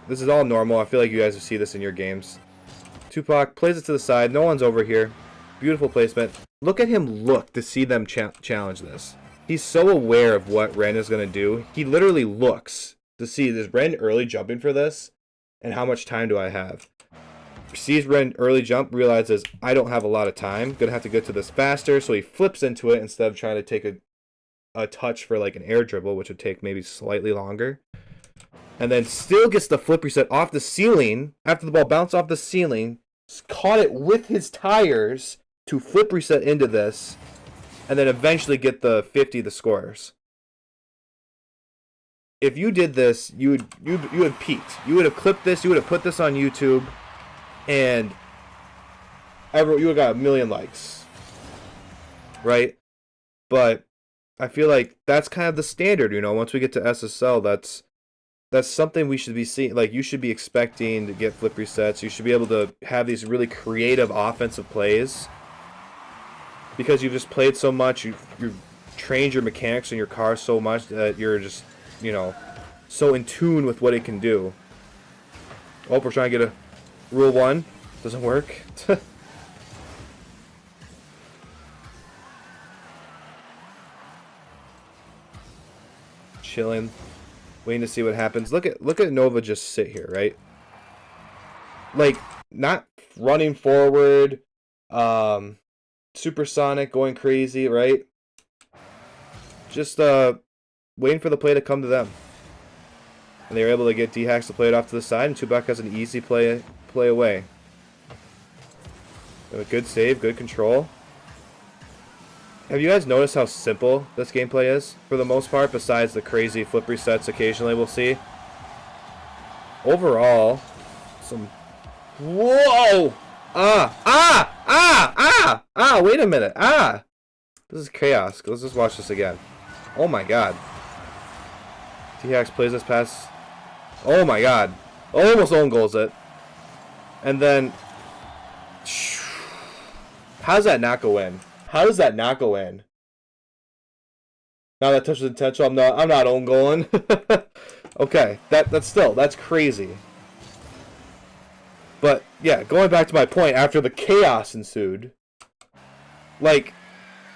This is all normal. I feel like you guys will see this in your games. Tupac plays it to the side. No one's over here. Beautiful placement. Look at him look to see them challenge this. He's so aware of what Ren is going to do. He literally looks to see, is Ren early jumping for this? And how much time do I have? Sees Ren early jump, realizes I don't have a lot of time. Going to have to get to this faster. So he flips into it instead of trying to take a touch for like an air dribble, which would take maybe slightly longer. And then still gets the flip reset off the ceiling. After the ball bounced off the ceiling, caught it with his tires to flip reset into this. And then eventually get the 50 the scores. If you did this, you would peaked. You would have clipped this, you would have put this on YouTube, and you would have got 1 million likes. Right? But I feel like that's kind of the standard, you know, once we get to SSL, that's something we should be seeing. Like, you should be expecting to get flip resets. You should be able to have these really creative offensive plays. Because you've just played so much, you've trained your mechanics in your car so much that you're just, you know, so in tune with what it can do. Oh, we're trying to get a rule 1. Doesn't work. Chilling, waiting to see what happens. Look at Nova just sit here, right? Like, not running forward, supersonic, going crazy, right? Just waiting for the play to come to them. And they were able to get D-Hacks to play it off to the side, and Tupac has an easy play away. A good save, good control. Have you guys noticed how simple this gameplay is, for the most part, besides the crazy flip resets occasionally we'll see? Overall, some... Whoa! Wait a minute. This is chaos. Let's just watch this again. Oh my god. T-Hax plays this pass. Oh my god. Almost own goals it. And then... How does that not go in? How does that not go in? Now that touch was intentional. I'm not own goaling. Okay. That's crazy. But, yeah, going back to my point, after the chaos ensued, like,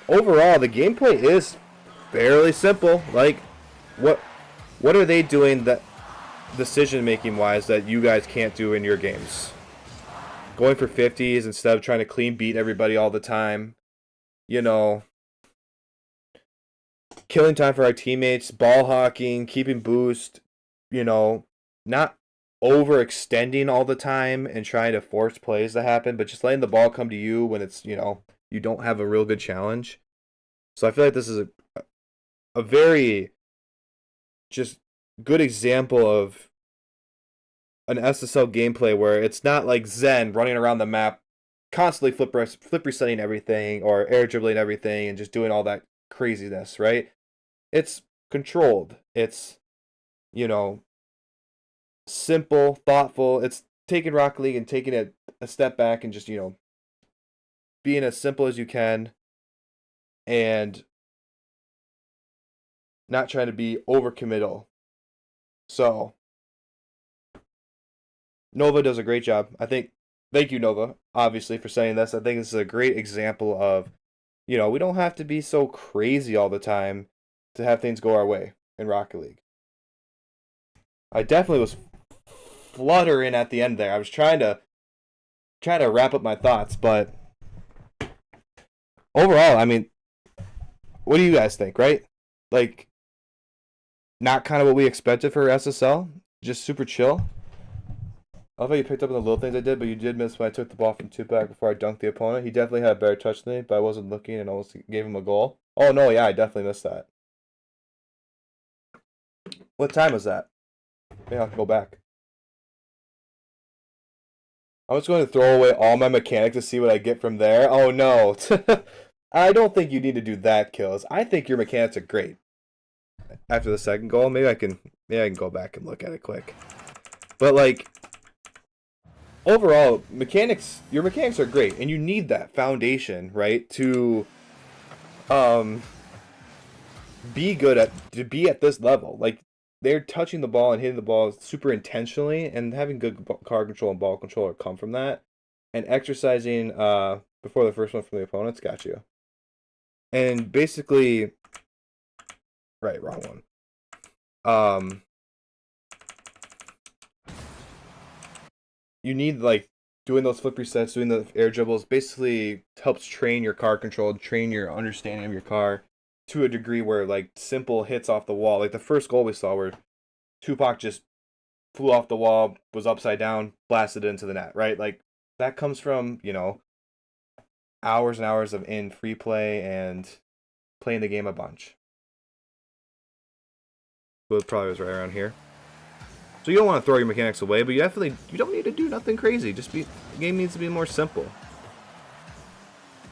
overall, the gameplay is fairly simple. Like, what are they doing that decision-making wise that you guys can't do in your games? Going for 50s instead of trying to clean beat everybody all the time. You know, killing time for our teammates, ball hawking, keeping boost, you know, not overextending all the time and trying to force plays to happen, but just letting the ball come to you when it's, you know, you don't have a real good challenge. So I feel like this is a very just good example of an SSL gameplay where it's not like Zen running around the map constantly flip resetting everything or air dribbling everything and just doing all that craziness, right? It's controlled. It's, you know, simple, thoughtful. It's taking Rocket League and taking it a step back and just, you know, being as simple as you can and not trying to be overcommittal. So Nova does a great job. Thank you, Nova, obviously, for saying this. I think this is a great example of, you know, we don't have to be so crazy all the time to have things go our way in Rocket League. I definitely was fluttering at the end there. I was trying to wrap up my thoughts, but overall, I mean, what do you guys think, right? Like, not kind of what we expected for SSL, just super chill. I love how you picked up on the little things I did, but you did miss when I took the ball from Tupac before I dunked the opponent. He definitely had a better touch than me, but I wasn't looking and almost gave him a goal. Oh, no, yeah, I definitely missed that. What time was that? Maybe I'll go back. I'm just going to throw away all my mechanics to see what I get from there. Oh no. I don't think you need to do that, Kills. I think your mechanics are great. After the second goal, maybe I can go back and look at it quick. But like overall, your mechanics are great, and you need that foundation, right, to be at this level. Like they're touching the ball and hitting the ball super intentionally, and having good card control and ball control come from that. And exercising before the first one from the opponents got you. And basically, right, wrong one. You need like doing those flip resets, doing the air dribbles, basically helps train your car control, train your understanding of your car to a degree where like simple hits off the wall, like the first goal we saw where Tupac just flew off the wall, was upside down, blasted into the net, right? Like that comes from, hours and hours of in free play and playing the game a bunch. So it probably was right around here. So you don't want to throw your mechanics away, but you don't need to do nothing crazy. The game needs to be more simple.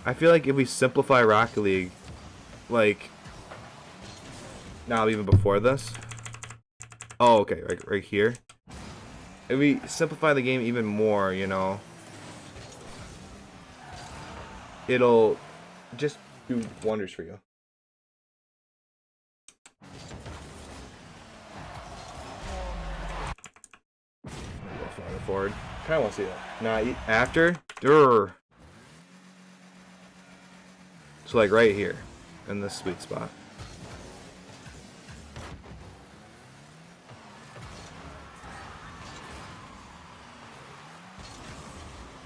I feel like if we simplify Rocket League, like now even before this. Oh, okay, right here. If we simplify the game even more, it'll just do wonders for you. Forward. Kind of want to see that. Nah, after. Durr. So like right here, in this sweet spot.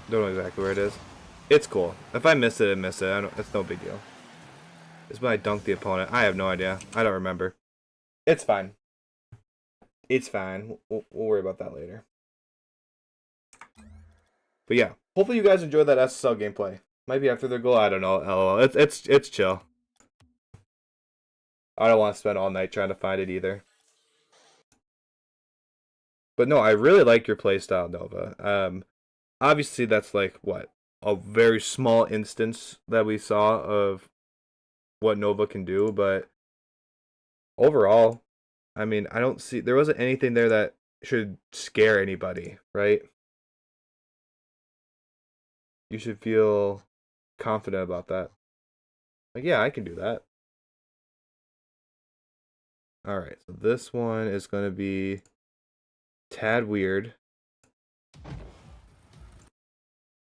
Don't know exactly where it is. It's cool. If I miss it, I miss it. It's no big deal. It's when I dunk the opponent. I have no idea. I don't remember. It's fine. It's fine. We'll worry about that later. But yeah, hopefully you guys enjoyed that SSL gameplay. Might be after their goal. I don't know. LOL. It's chill. I don't want to spend all night trying to find it either. But no, I really like your playstyle, Nova. Obviously that's like what, a very small instance that we saw of what Nova can do, but overall, I mean, there wasn't anything there that should scare anybody, right? You should feel confident about that. Like, yeah, I can do that. Alright, so this one is going to be tad weird.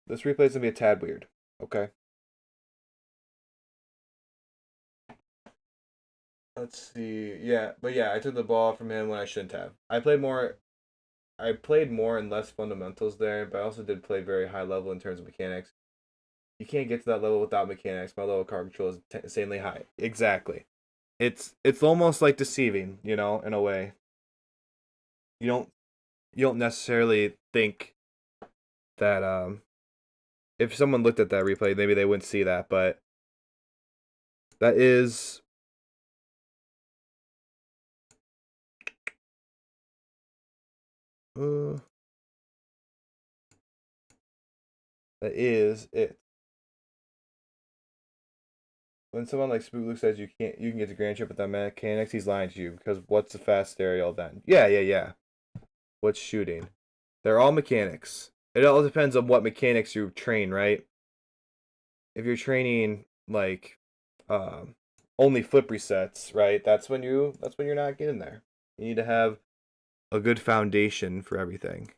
This replay is going to be a tad weird, okay? Let's see. Yeah, but yeah, I took the ball from him when I shouldn't have. I played more and less fundamentals there, but I also did play very high level in terms of mechanics. You can't get to that level without mechanics. My level of card control is insanely high. Exactly. It's almost like deceiving, in a way. You don't necessarily think that if someone looked at that replay, maybe they wouldn't see that, but that is that is it. When someone like Spook Luke says you can get the grand trip with that mechanics, he's lying to you, because what's the fast aerial then? Yeah. What's shooting? They're all mechanics. It all depends on what mechanics you train, right? If you're training like only flip resets, right? That's when you're not getting there. You need to have a good foundation for everything.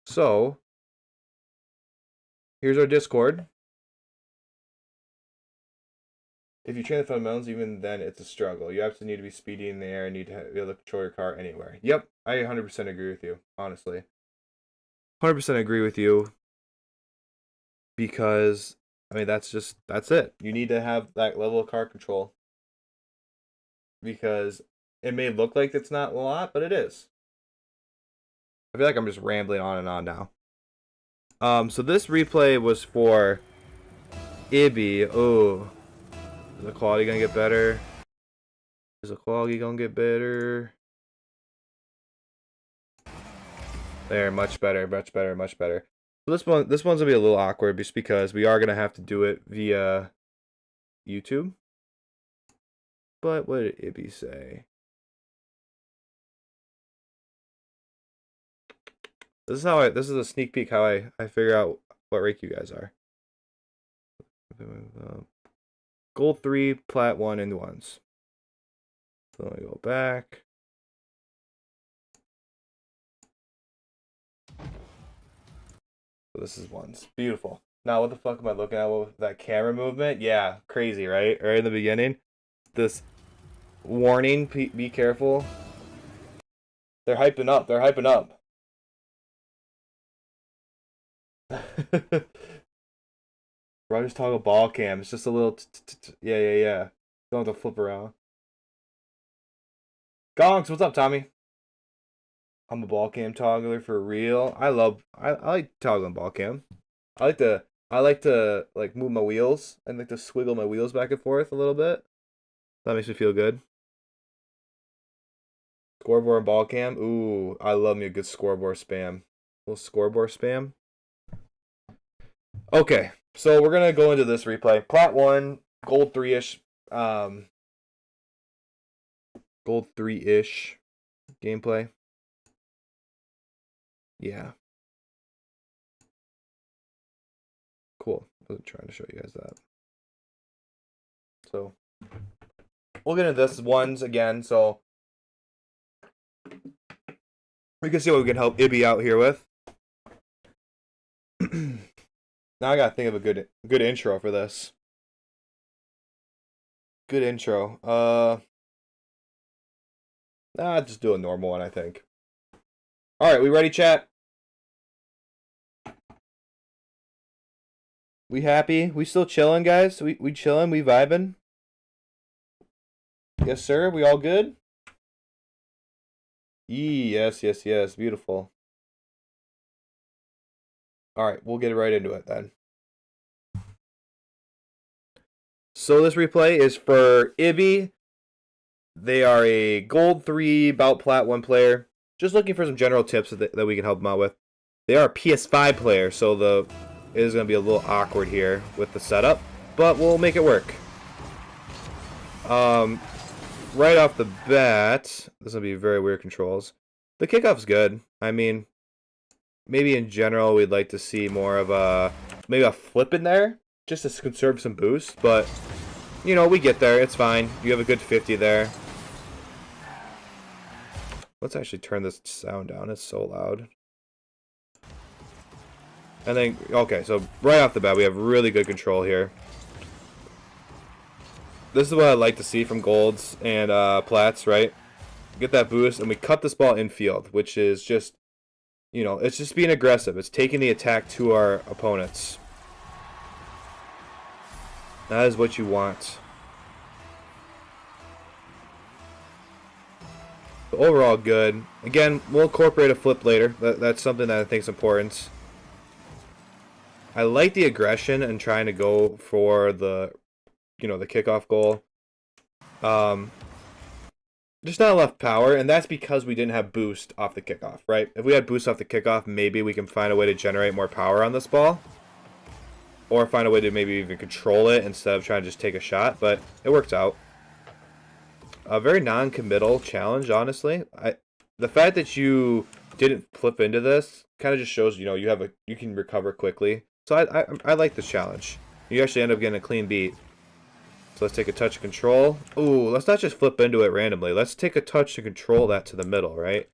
So here's our Discord. If you train the fundamentals, even then it's a struggle. You absolutely need to be speedy in the air and need to be able to control your car anywhere. Yep, I 100% agree with you, honestly. 100% agree with you. Because, I mean, that's it. You need to have that level of car control. Because it may look like it's not a lot, but it is. I feel like I'm just rambling on and on now. So this replay was for Ibby. Oh. Is the quality gonna get better? Is the quality gonna get better? There, much better, much better, much better. So this one's gonna be a little awkward just because we are gonna have to do it via YouTube. But what did Ibby say? This is a sneak peek how I figure out what rank you guys are. Gold 3, plat 1, and 1s. So let me go back. So this is 1s. Beautiful. Now what the fuck am I looking at with that camera movement? Yeah, crazy, right? Right in the beginning. This warning, be careful. They're hyping up. They're hyping up. Rogers toggle ball cam. It's just a little. Yeah. Don't have to flip around. Gonks, what's up, Tommy? I'm a ball cam toggler for real. I like toggling ball cam. I like to like move my wheels and like to swiggle my wheels back and forth a little bit. That makes me feel good. Scoreboard and ball cam. Ooh, I love me a good scoreboard spam. A little scoreboard spam. Okay, so we're gonna go into this replay. Plat 1, gold 3-ish. Gold 3-ish gameplay. Yeah. Cool. I was trying to show you guys that. So we'll get into this ones again, so we can see what we can help Ibby out here with. Now I gotta think of a good intro for this. Good intro. Just do a normal one, I think. Alright, we ready, chat? We happy? We still chilling, guys? We chilling? We vibing? Yes, sir. We all good? Yes. Beautiful. Alright, we'll get right into it then. So this replay is for Ibby. They are a gold 3 bout plat 1 player. Just looking for some general tips that we can help them out with. They are a PS5 player, so it is going to be a little awkward here with the setup, but we'll make it work. Right off the bat, this will be very weird controls. The kickoff's good. I mean, maybe in general we'd like to see more of maybe a flip in there, just to conserve some boost, but you know, we get there. It's fine. You have a good 50 there. Let's actually turn this sound down. It's so loud. And then, okay, so right off the bat, we have really good control here. This is what I like to see from golds and plats, right? Get that boost, and we cut this ball infield, which is just, you know, it's just being aggressive. It's taking the attack to our opponents. That is what you want. But overall, good. Again, we'll incorporate a flip later. That's something that I think is important. I like the aggression and trying to go for the, you know, the kickoff goal. Just not enough power, and that's because we didn't have boost off the kickoff, right? If we had boost off the kickoff, maybe we can find a way to generate more power on this ball. Or find a way to maybe even control it instead of trying to just take a shot, but it worked out. A very non-committal challenge, honestly. The fact that you didn't flip into this kind of just shows, you know, you can recover quickly. So I like this challenge. You actually end up getting a clean beat. So let's take a touch of control. Ooh, let's not just flip into it randomly. Let's take a touch to control that to the middle, right?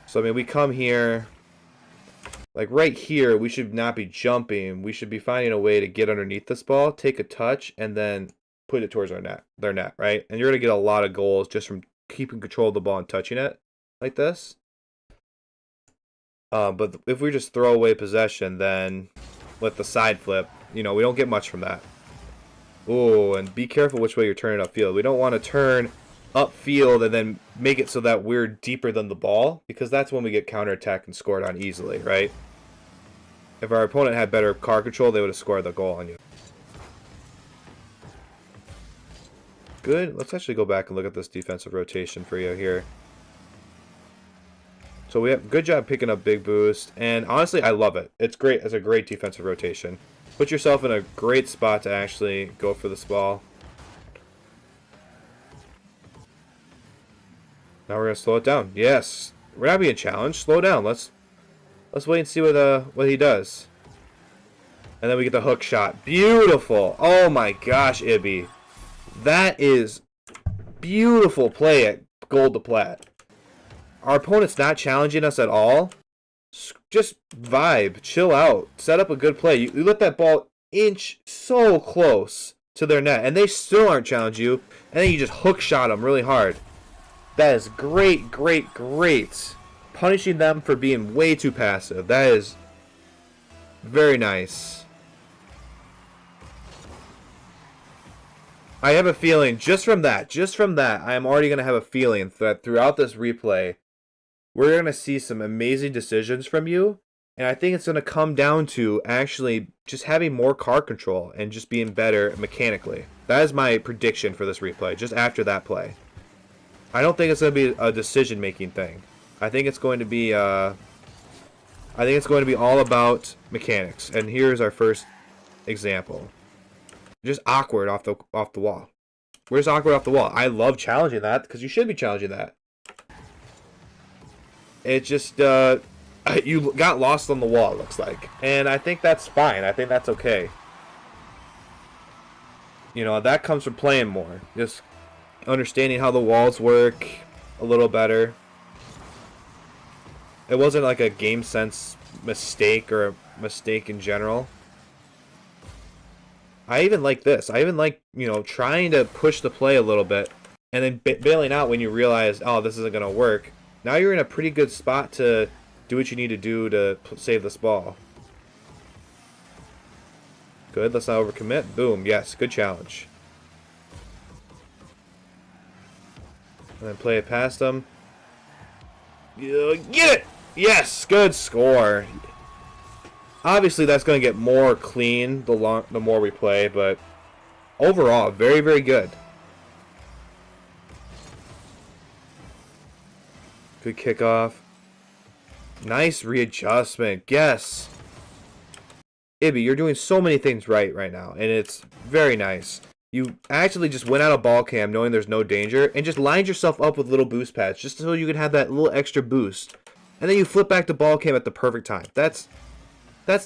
So, I mean, we come here. Like right here, we should not be jumping. We should be finding a way to get underneath this ball, take a touch, and then put it towards their net, right? And you're going to get a lot of goals just from keeping control of the ball and touching it like this. But if we just throw away possession, then with the side flip, you know, we don't get much from that. Oh, and be careful which way you're turning upfield. We don't want to turn upfield and then make it so that we're deeper than the ball, because that's when we get counterattacked and scored on easily, right? If our opponent had better car control, they would have scored the goal on you. Good. Let's actually go back and look at this defensive rotation for you here. So we have good job picking up big boost, and honestly, I love it. It's great. It's a great defensive rotation. Put yourself in a great spot to actually go for this ball. Now we're gonna slow it down. Yes, we're not being challenged. Slow down. Let's wait and see what he does. And then we get the hook shot. Beautiful. Oh my gosh, Ibby. That is beautiful play at gold to plat. Our opponent's not challenging us at all. Just vibe, chill out, set up a good play. You let that ball inch so close to their net, and they still aren't challenging you, and then you just hook shot them really hard. That is great, great, great. Punishing them for being way too passive. That is very nice. I have a feeling, just from that, I am already going to have a feeling that throughout this replay, we're going to see some amazing decisions from you. And I think it's going to come down to actually just having more car control and just being better mechanically. That is my prediction for this replay, just after that play. I don't think it's going to be a decision-making thing. I think it's going to be all about mechanics. And here's our first example. Just awkward off the wall. Where's awkward off the wall? I love challenging that because you should be challenging that. It just you got lost on the wall, it looks like, and I think that's fine. I think that's okay. You know, that comes from playing more, just understanding how the walls work a little better. It wasn't like a game sense mistake or a mistake in general. I even like this. I even like, you know, trying to push the play a little bit and then bailing out when you realize, oh, this isn't going to work. Now you're in a pretty good spot to do what you need to do to save this ball. Good. Let's not overcommit. Boom. Yes. Good challenge. And then play it past them. Get it! Yes. Good score. Obviously, that's going to get more clean the more we play, but overall, very, very good. Good kickoff. Nice readjustment. Yes. Ibby, you're doing so many things right now, and it's very nice. You actually just went out of ball cam knowing there's no danger and just lined yourself up with little boost pads just so you can have that little extra boost. And then you flip back to ball cam at the perfect time. That's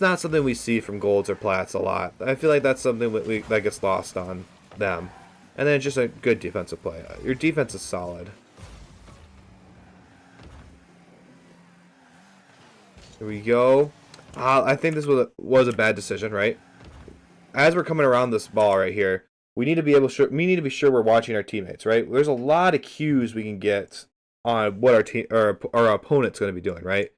not something we see from golds or plats a lot. I feel like that's something that gets lost on them. And then just a good defensive play. Your defense is solid. Here we go. I think this was a bad decision, right? As we're coming around this ball right here, we need to be sure we're watching our teammates, right? There's a lot of cues we can get on what our opponent's going to be doing, right?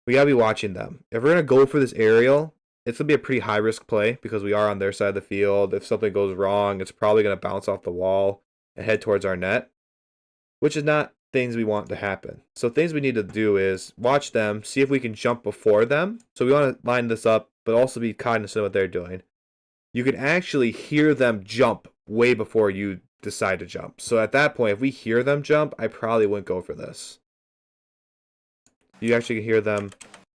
We got to be watching them. If we're going to go for this aerial, it's going to be a pretty high-risk play because we are on their side of the field. If something goes wrong, it's probably going to bounce off the wall and head towards our net, which is not things we want to happen. So things we need to do is watch them, see if we can jump before them. So we want to line this up, but also be cognizant of what they're doing. You can actually hear them jump way before you decide to jump. So at that point, if we hear them jump, I probably wouldn't go for this. You actually can hear them.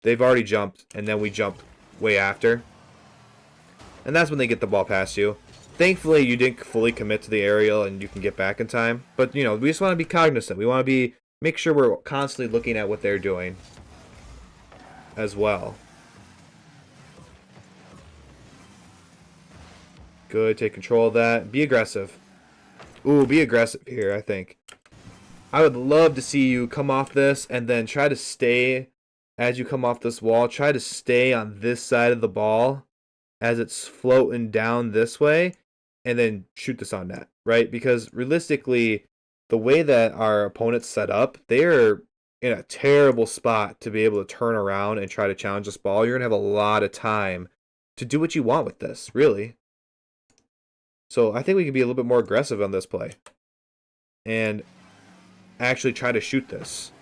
They've already jumped, and then we jump way after. And that's when they get the ball past you. Thankfully, you didn't fully commit to the aerial, and you can get back in time. But, you know, we just want to be cognizant. We want to make sure we're constantly looking at what they're doing as well. Good. Take control of that. Be aggressive. Ooh, be aggressive here, I think. I would love to see you come off this and then try to stay, as you come off this wall, try to stay on this side of the ball as it's floating down this way and then shoot this on net, right? Because realistically, the way that our opponent's set up, they are in a terrible spot to be able to turn around and try to challenge this ball. You're going to have a lot of time to do what you want with this, really. So I think we can be a little bit more aggressive on this play and actually try to shoot this.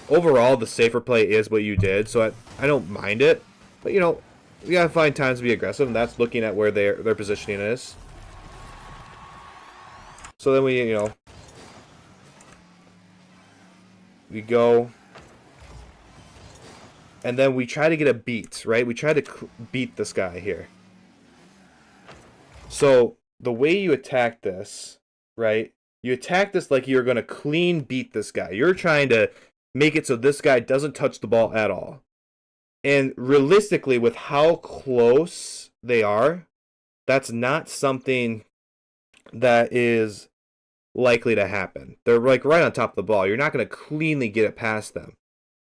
Overall, the safer play is what you did, so I don't mind it. But, you know, we got to find times to be aggressive, and that's looking at where their positioning is. So then we go. and then we try to get a beat, right? We try to beat this guy here. So the way you attack this, right? You attack this like you're going to clean beat this guy. You're trying to make it so this guy doesn't touch the ball at all. And realistically, with how close they are, that's not something that is likely to happen. They're like right on top of the ball. You're not going to cleanly get it past them.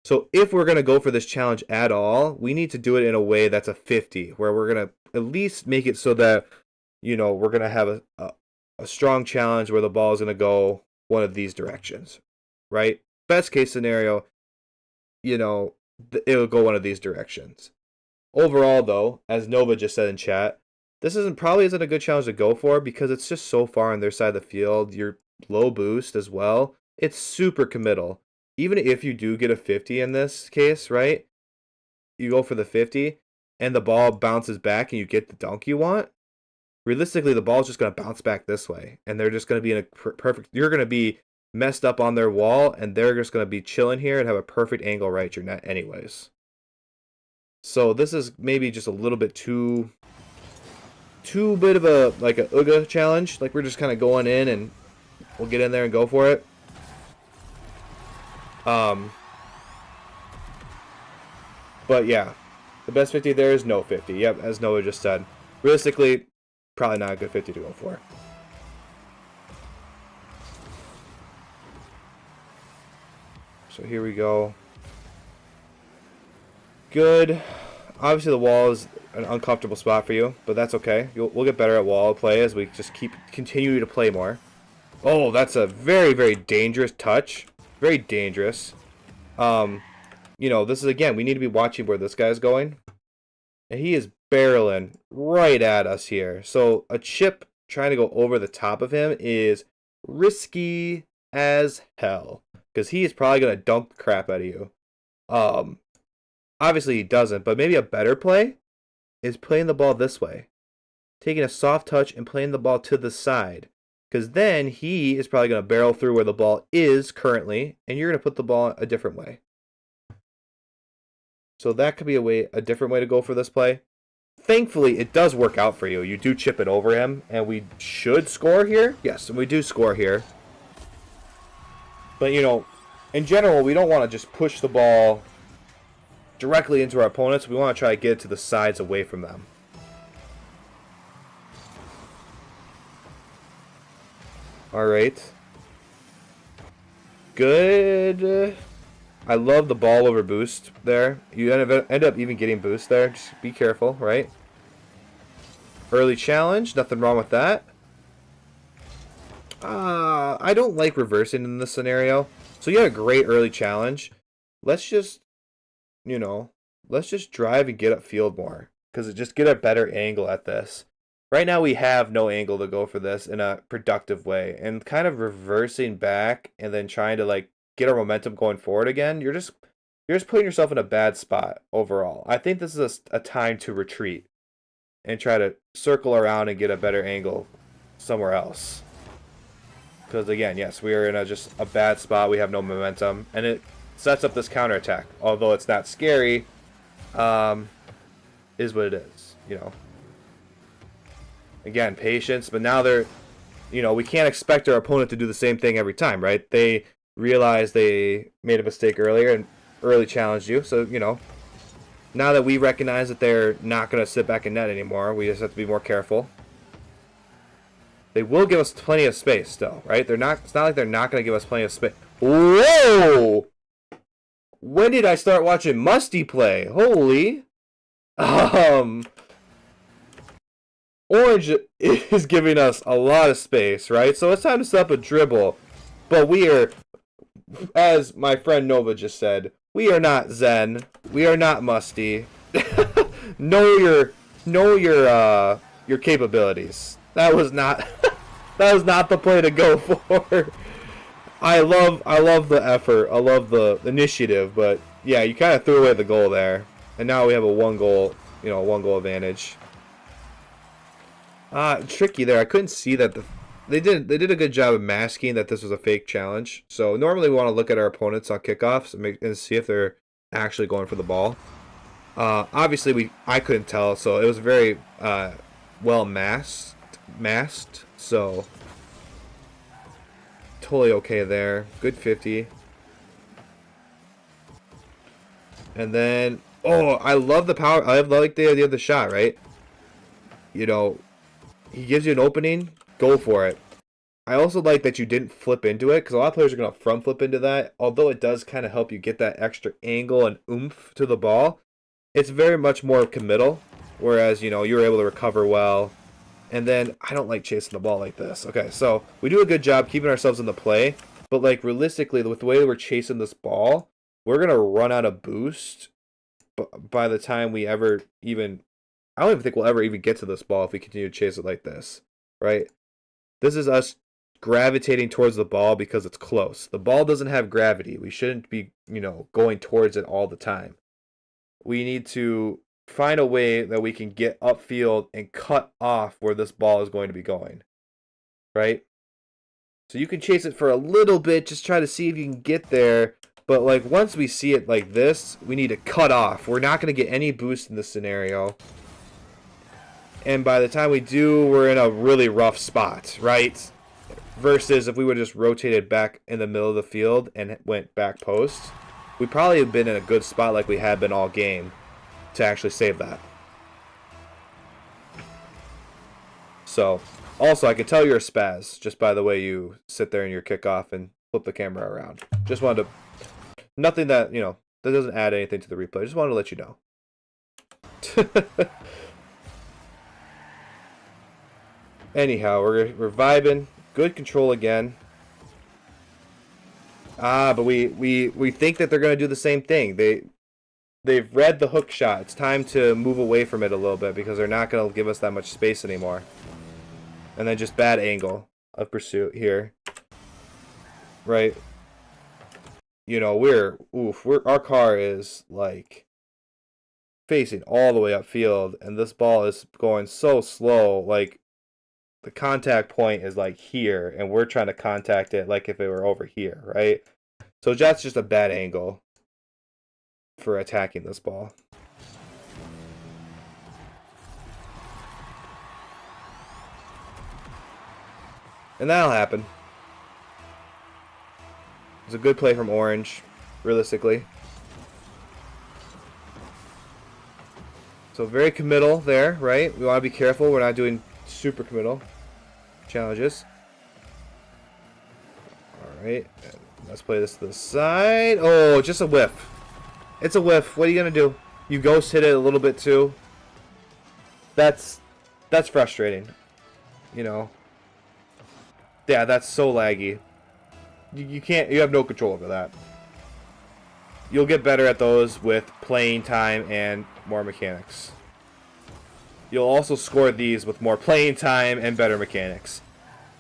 So if we're going to go for this challenge at all, we need to do it in a way that's a 50, where we're going to at least make it so that, you know, we're going to have a strong challenge where the ball is going to go one of these directions, right? Best case scenario, you know, it'll go one of these directions. Overall, though, as Nova just said in chat, this probably isn't a good challenge to go for because it's just so far on their side of the field. You're low boost as well. It's super committal. Even if you do get a 50 in this case, right? You go for the 50 and the ball bounces back and you get the dunk you want. Realistically, the ball's just going to bounce back this way. And they're just going to be in a perfect... You're going to be messed up on their wall and they're just going to be chilling here and have a perfect angle right at your net anyways. So this is maybe just a little bit too bit of a Uga challenge. Like we're just kind of going in and we'll get in there and go for it. But yeah, the best 50 there is no 50. Yep, as Noah just said. Realistically, probably not a good 50 to go for. So here we go. Good. Obviously the wall is an uncomfortable spot for you, but that's okay. We'll get better at wall play as we just continue to play more. Oh, that's a very, very dangerous touch. Very dangerous. You know, this is, again, we need to be watching where this guy's going. And he is barreling right at us here. So a chip trying to go over the top of him is risky as hell. Because he is probably going to dunk the crap out of you. Obviously he doesn't, but maybe a better play is playing the ball this way. Taking a soft touch and playing the ball to the side. Because then he is probably going to barrel through where the ball is currently, and you're going to put the ball a different way. So that could be a different way to go for this play. Thankfully, it does work out for you. You do chip it over him, and we should score here. Yes, and we do score here. But, you know, in general, we don't want to just push the ball directly into our opponents. We want to try to get it to the sides away from them. All right. Good. I love the ball over boost there. You end up even getting boost there. Just be careful, right? Early challenge. Nothing wrong with that. I don't like reversing in this scenario. So you had a great early challenge. Let's just, you know, let's just drive and get upfield more. Because it just get a better angle at this. Right now we have no angle to go for this in a productive way. And kind of reversing back and then trying to like get our momentum going forward again, you're just putting yourself in a bad spot overall. I think this is a time to retreat and try to circle around and get a better angle somewhere else. Because again, yes, we are in just a bad spot. We have no momentum. And it sets up this counterattack. Although it's not scary, is what it is, you know. Again, patience, but now they're, you know, we can't expect our opponent to do the same thing every time, right? They realized they made a mistake earlier and early challenged you. So, you know, now that we recognize that they're not going to sit back in net anymore, we just have to be more careful. They will give us plenty of space still, right? It's not like they're not going to give us plenty of space. Whoa! When did I start watching Musty play? Holy. Orange is giving us a lot of space, right? So it's time to set up a dribble. But we are, as my friend Nova just said, we are not Zen. We are not Musty. know your capabilities. That was not the play to go for. I love the effort. I love the initiative, but yeah, you kind of threw away the goal there. And now we have a one goal advantage. Tricky there. I couldn't see that they did a good job of masking that this was a fake challenge. So normally we want to look at our opponents on kickoffs and see if they're actually going for the ball. Obviously, I couldn't tell, so it was very well masked. So totally okay there. Good 50. And then, oh, I love the power. I like the idea of the shot, right? You know, he gives you an opening, go for it. I also like that you didn't flip into it, because a lot of players are going to front flip into that. Although it does kind of help you get that extra angle and oomph to the ball, it's very much more committal. Whereas, you were able to recover well. And then, I don't like chasing the ball like this. Okay, so we do a good job keeping ourselves in the play. But, like, realistically, with the way we're chasing this ball, we're going to run out of boost by the time we ever even... I don't even think we'll ever even get to this ball if we continue to chase it like this, right? This is us gravitating towards the ball because it's close. The ball doesn't have gravity. We shouldn't be, going towards it all the time. We need to find a way that we can get upfield and cut off where this ball is going to be going, right? So you can chase it for a little bit, just try to see if you can get there. But like once we see it like this, we need to cut off. We're not going to get any boost in this scenario. And by the time we do, we're in a really rough spot, right? Versus if we would have just rotated back in the middle of the field and went back post, we'd probably have been in a good spot like we had been all game to actually save that. So, also, I can tell you're a spaz just by the way you sit there in your kickoff and flip the camera around. Just wanted to... Nothing that, that doesn't add anything to the replay. Just wanted to let you know. Anyhow, we're vibing. Good control again. But we think that they're going to do the same thing. They've read the hook shot. It's time to move away from it a little bit because they're not going to give us that much space anymore. And then just bad angle of pursuit here. Right? Our car is like facing all the way upfield and this ball is going so slow. Like the contact point is like here and we're trying to contact it like if it were over here, right? So that's just a bad angle for attacking this ball. And that'll happen. It's a good play from Orange, realistically. So very committal there, right? We want to be careful. We're not doing super committal challenges. Alright. Let's play this to the side. Oh, just a whiff. It's a whiff. What are you going to do? You ghost hit it a little bit too. That's frustrating. Yeah, that's so laggy. You have no control over that. You'll get better at those with playing time and more mechanics. You'll also score these with more playing time and better mechanics.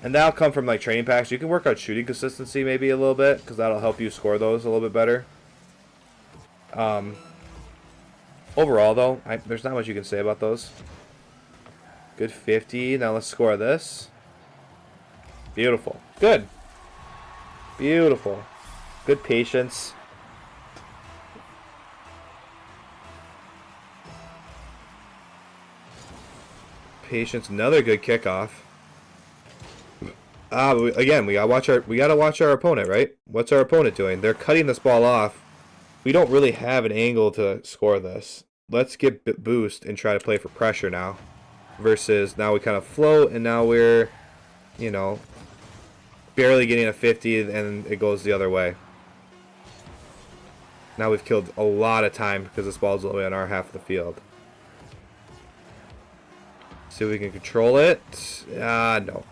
And that'll come from like training packs. You can work on shooting consistency maybe a little bit because that'll help you score those a little bit better. Overall though, there's not much you can say about those. Good 50. Now let's score this. Beautiful. Good. Beautiful. Good patience. Patience. Another good kickoff. But again, we gotta watch our opponent, right? What's our opponent doing? They're cutting this ball off. We don't really have an angle to score this. Let's get boost and try to play for pressure now. Versus now we kind of float and now we're, barely getting a 50 and it goes the other way. Now we've killed a lot of time because this ball's all the way on our half of the field. See if we can control it. No.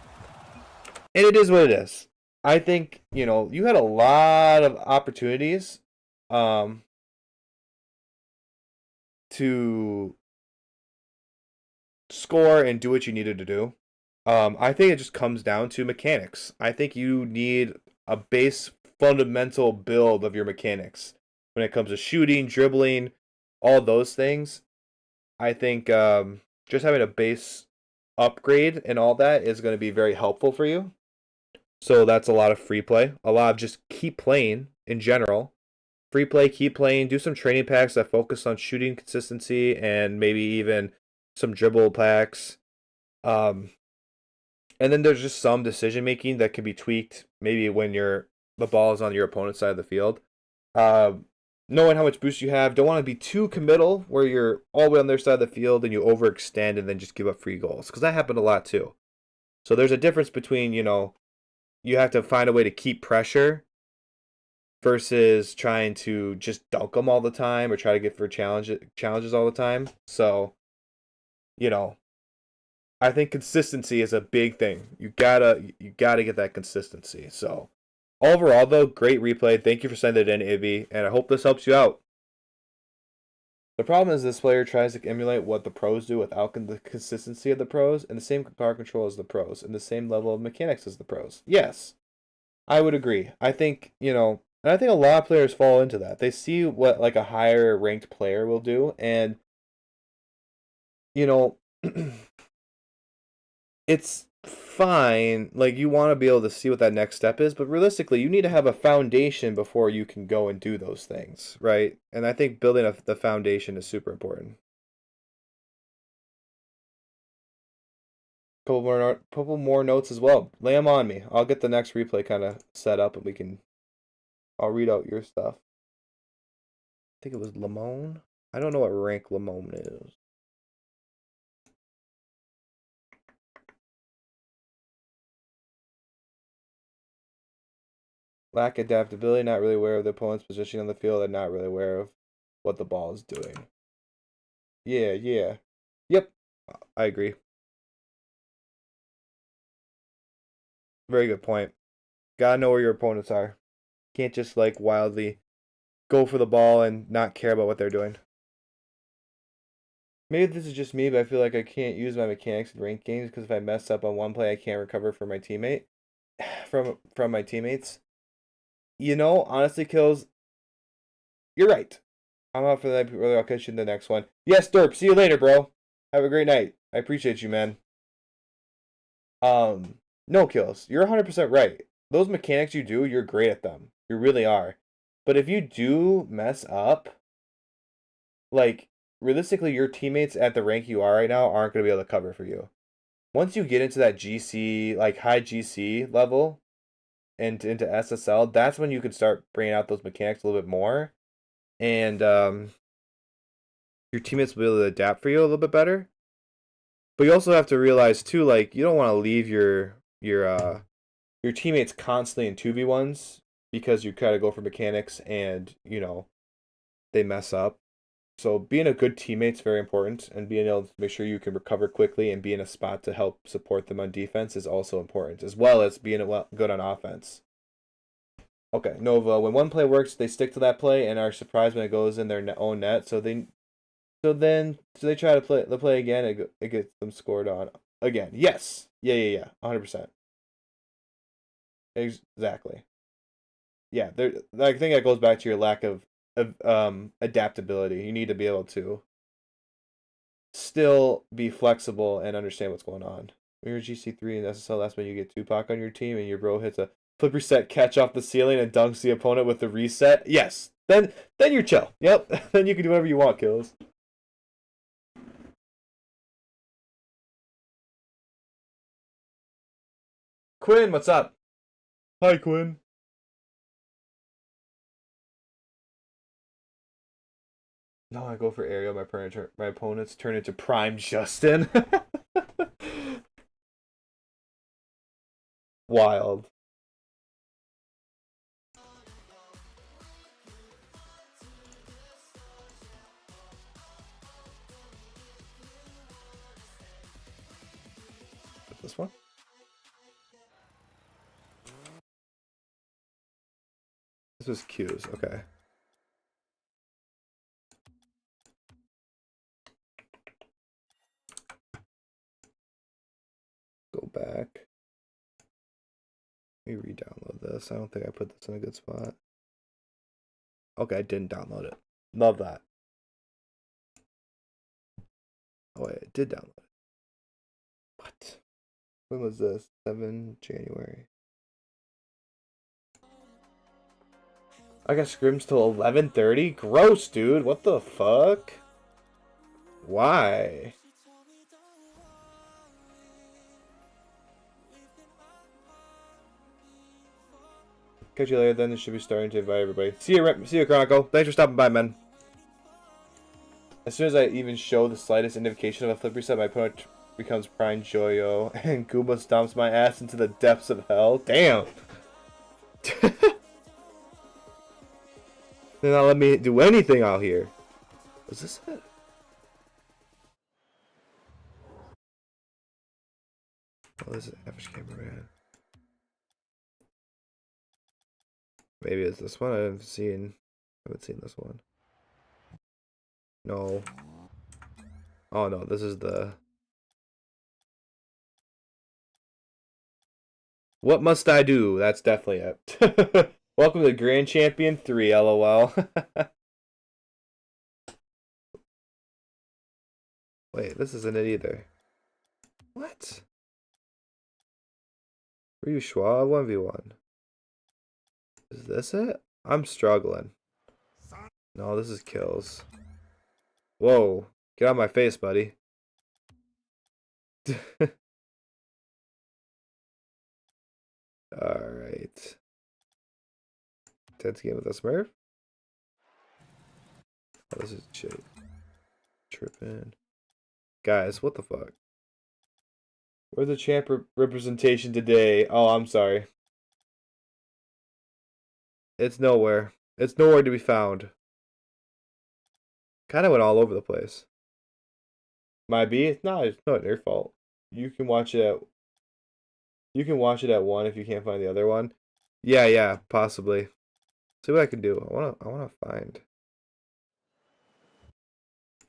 And it is what it is. I think, you had a lot of opportunities to score and do what you needed to do. I think it just comes down to mechanics. I think you need a base fundamental build of your mechanics when it comes to shooting, dribbling, all those things. I think just having a base upgrade and all that is going to be very helpful for you. So that's a lot of free play, a lot of just keep playing in general. free play, keep playing, do some training packs that focus on shooting consistency and maybe even some dribble packs. And then there's just some decision making that can be tweaked maybe when the ball is on your opponent's side of the field. Knowing how much boost you have, don't want to be too committal where you're all the way on their side of the field and you overextend and then just give up free goals, because that happened a lot too. So there's a difference between, you have to find a way to keep pressure versus trying to just dunk them all the time or try to get for challenges all the time. So, I think consistency is a big thing. You gotta get that consistency. So overall though, great replay. Thank you for sending it in, Ibby, and I hope this helps you out. The problem is this player tries to emulate what the pros do without the consistency of the pros and the same power control as the pros and the same level of mechanics as the pros. Yes, I would agree. I think, and I think a lot of players fall into that. They see what like a higher ranked player will do, and it's fine. Like, you want to be able to see what that next step is, but realistically, you need to have a foundation before you can go and do those things, right? And I think building the foundation is super important. Couple more notes as well. Lay them on me. I'll get the next replay kind of set up, and I'll read out your stuff. I think it was Lamone. I don't know what rank Lamone is. Lack adaptability, not really aware of the opponent's position on the field, and not really aware of what the ball is doing. Yeah. Yep, I agree. Very good point. Gotta know where your opponents are. Can't just like wildly go for the ball and not care about what they're doing. Maybe this is just me, but I feel like I can't use my mechanics in ranked games because if I mess up on one play, I can't recover from my teammate. From my teammates. Honestly, Kills, you're right. I'm out for the night, brother. I'll catch you in the next one. Yes, Derp. See you later, bro. Have a great night. I appreciate you, man. No, Kills. You're 100% right. Those mechanics you do, you're great at them. You really are. But if you do mess up, like, realistically, your teammates at the rank you are right now aren't going to be able to cover for you. Once you get into that GC, like high GC level, and into SSL, that's when you can start bringing out those mechanics a little bit more. And your teammates will be able to adapt for you a little bit better. But you also have to realize too, like, you don't want to leave your teammates constantly in 2v1s because you kind of go for mechanics and they mess up. So being a good teammate is very important, and being able to make sure you can recover quickly and be in a spot to help support them on defense is also important, as well as being good on offense. Okay, Nova. When one play works, they stick to that play and are surprised when it goes in their own net. So they try to play again. It gets them scored on again. Yes. Yeah. 100%. Exactly. Yeah. I think that goes back to your lack of adaptability. You need to be able to still be flexible and understand what's going on. When you're GC3 and SSL, that's when you get Tupac on your team and your bro hits a flip reset catch off the ceiling and dunks the opponent with the reset. Yes. Then you're chill. Yep. Then you can do whatever you want, Kills. Quinn, what's up? Hi, Quinn. No, I go for Ariel. My opponents turn into Prime Justin. Wild. This one? This was Q's. Okay. Go back. Let me re-download this. I don't think I put this in a good spot. Okay, I didn't download it. Love that. Oh wait, I did download it. What? When was this? 7 January. I got scrims till 11:30. Gross, dude. What the fuck? Why? Catch you later. Then it should be starting to invite everybody. See you, Chronicle. Thanks for stopping by, man. As soon as I even show the slightest indication of a flip reset, my opponent becomes Prime Joyo, and Goomba stomps my ass into the depths of hell. Damn. They're not let me do anything out here. Is this it? Oh, this is average cameraman. Maybe it's this one. I haven't seen this one. No. Oh no, this is the. What must I do? That's definitely it. Welcome to Grand Champion 3, LOL. Wait, this isn't it either. What? Ryu Schwa 1v1. Is this it? I'm struggling. No, this is kills. Whoa. Get out of my face, buddy. Alright. Tense game with a Smurf? Oh, this is shit. Tripping. Guys, what the fuck? Where's the champ representation today? Oh, I'm sorry. It's nowhere. It's nowhere to be found. Kind of went all over the place. Might be. It's not your fault. You can watch it at. You can watch it at 1 if you can't find the other one. Yeah, possibly. See what I can do. I wanna find.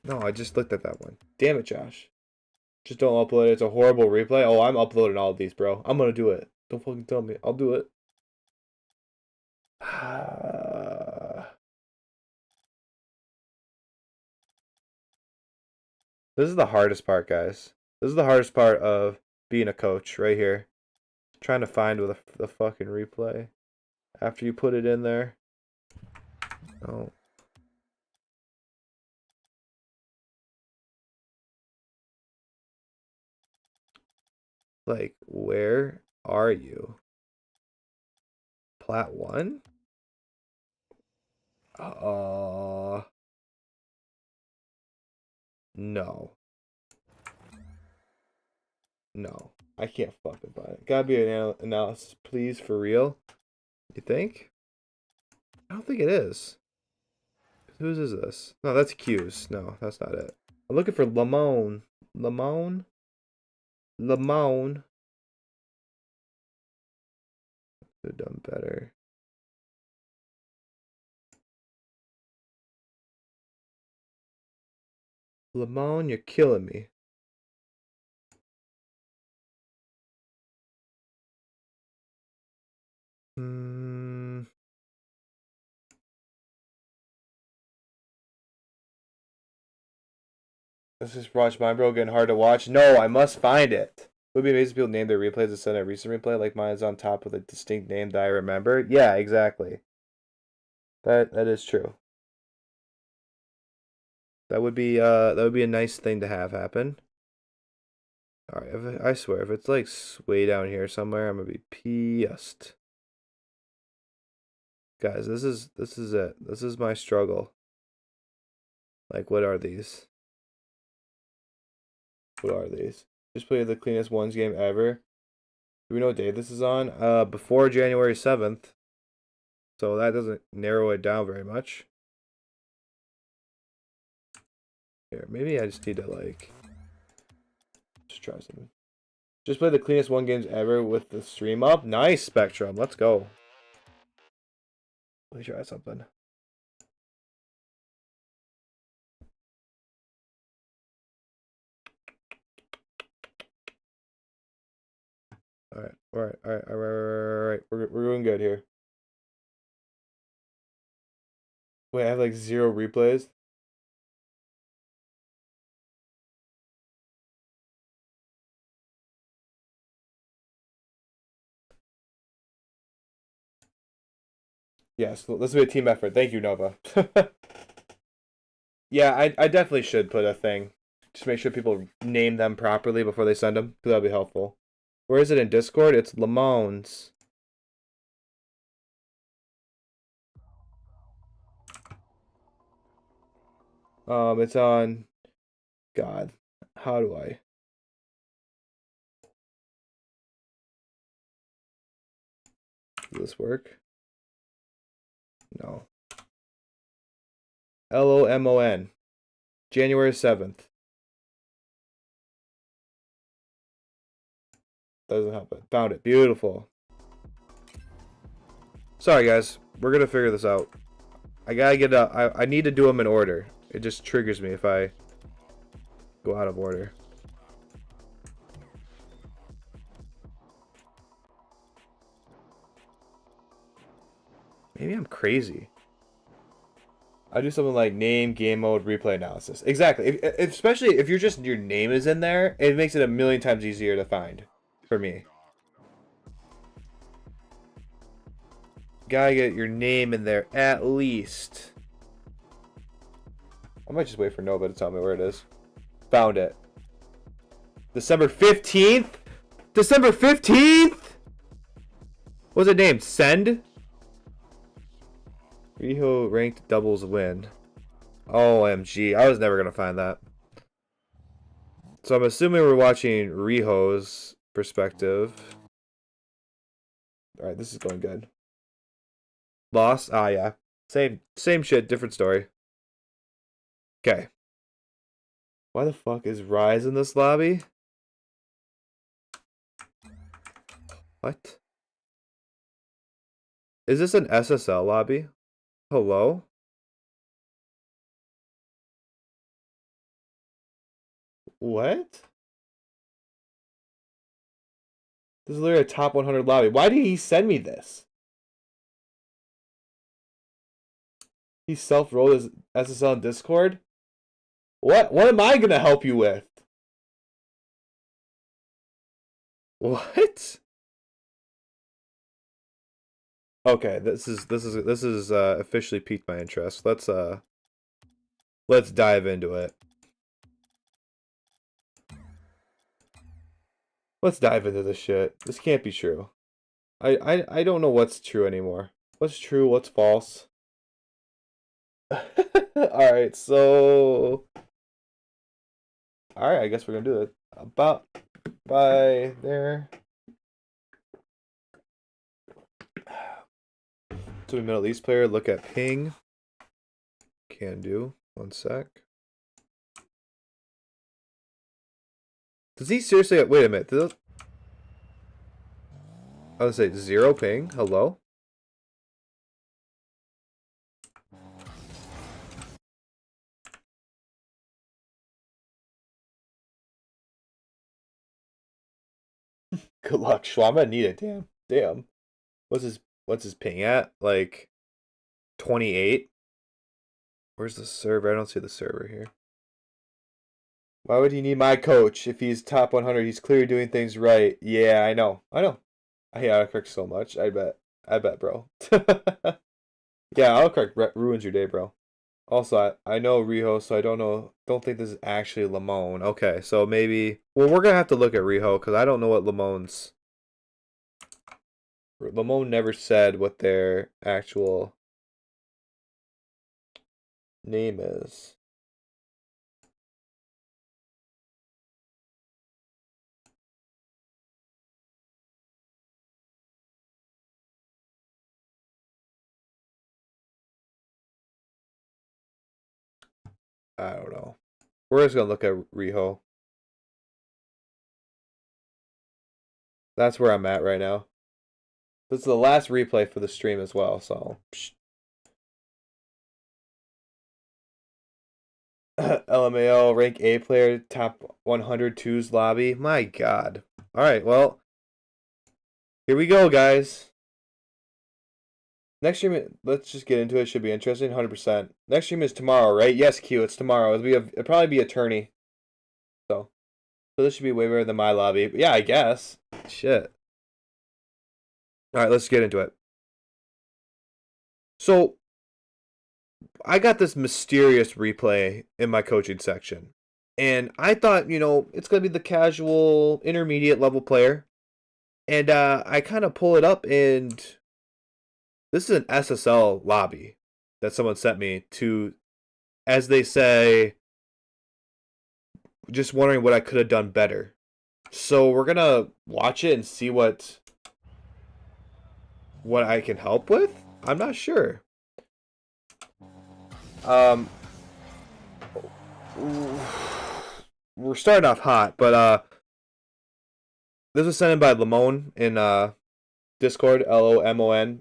No, I just looked at that one. Damn it, Josh. Just don't upload it. It's a horrible replay. Oh, I'm uploading all of these, bro. I'm gonna do it. Don't fucking tell me. I'll do it. This is the hardest part, guys. This is the hardest part of being a coach right here. Trying to find with the fucking replay after you put it in there. Oh. Like, where are you? Plat 1? No. No. I can't fucking buy it. Gotta be an analysis, please, for real. You think? I don't think it is. Whose is this? No, that's Q's. No, that's not it. I'm looking for Lamone. Lamone? Lamone. Could have done better. Lamone, you're killing me. This is Watch My Bro getting hard to watch. No, I must find it. Would be amazing if people name their replays instead of a recent replay, like mine is on top with a distinct name that I remember. Yeah, exactly. That is true. That would be a nice thing to have happen. Alright, I swear, if it's like way down here somewhere, I'm gonna be pissed. Guys, this is it. This is my struggle. Like, what are these? What are these? Just played the cleanest ones game ever. Do we know what day this is on? Before January 7th. So that doesn't narrow it down very much. Here, maybe I just need to like just try something. Just play the cleanest one games ever with the stream up. Nice, Spectrum. Let's go. Let me try something. All right. We're doing good here. Wait, I have like 0 replays. Yes, this will be a team effort. Thank you, Nova. Yeah, I definitely should put a thing. Just make sure people name them properly before they send them. That'll be helpful. Where is it in Discord? It's Lamone's. It's on. God, how do I? Does this work? No. LOMON. January 7th. Doesn't help it. Found it. Beautiful. Sorry, guys. We're gonna figure this out. I gotta get up. I need to do them in order. It just triggers me if I go out of order. Maybe I'm crazy. I do something like name, game mode, replay analysis. Exactly. Especially if you're just your name is in there, it makes it a million times easier to find for me. Gotta get your name in there at least. I might just wait for Nova to tell me where it is. Found it. December 15th? December 15th? What's it named? Send? Riho ranked doubles win. OMG. I was never going to find that. So I'm assuming we're watching Riho's perspective. Alright, this is going good. Lost? Ah, yeah. Same shit, different story. Okay. Why the fuck is Rise in this lobby? What? Is this an SSL lobby? Hello? What? This is literally a top 100 lobby. Why did he send me this? He self-rolled his SSL in Discord? What am I gonna help you with? What? Okay, this is officially piqued my interest. Let's dive into it. Let's dive into this shit. This can't be true. I don't know what's true anymore. What's true, what's false? Alright, so alright, I guess we're gonna do it. About by there. So we Middle East player, look at ping. Can do. 1 sec. Does he seriously wait a minute? I was gonna say 0 ping. Hello? Good luck, Schwama. Need it. Damn. What's his ping at? Like 28? Where's the server? I don't see the server here. Why would he need my coach if he's top 100? He's clearly doing things right. Yeah, I know. I hate autocorrect so much. I bet, bro. Yeah, autocorrect ruins your day, bro. Also, I know Riho, so I don't think this is actually Lamone. Okay, so maybe, well, we're gonna have to look at Riho because I don't know what Lamone never said what their actual name is. I don't know. We're just gonna look at Riho. That's where I'm at right now. This is the last replay for the stream as well, so. LMAO, rank A player, top 100 twos lobby. My god. Alright, well. Here we go, guys. Next stream, let's just get into it. Should be interesting, 100%. Next stream is tomorrow, right? Yes, Q, it's tomorrow. It'll probably be attorney. So this should be way better than my lobby. But yeah, I guess. Shit. Alright, let's get into it. So I got this mysterious replay in my coaching section. And I thought, it's going to be the casual intermediate level player. And I kind of pull it up, and this is an SSL lobby that someone sent me to, as they say, just wondering what I could have done better. So we're going to watch it and see what I can help with. I'm not sure. We're starting off hot, but this was sent in by Lamone in Discord, Lomon.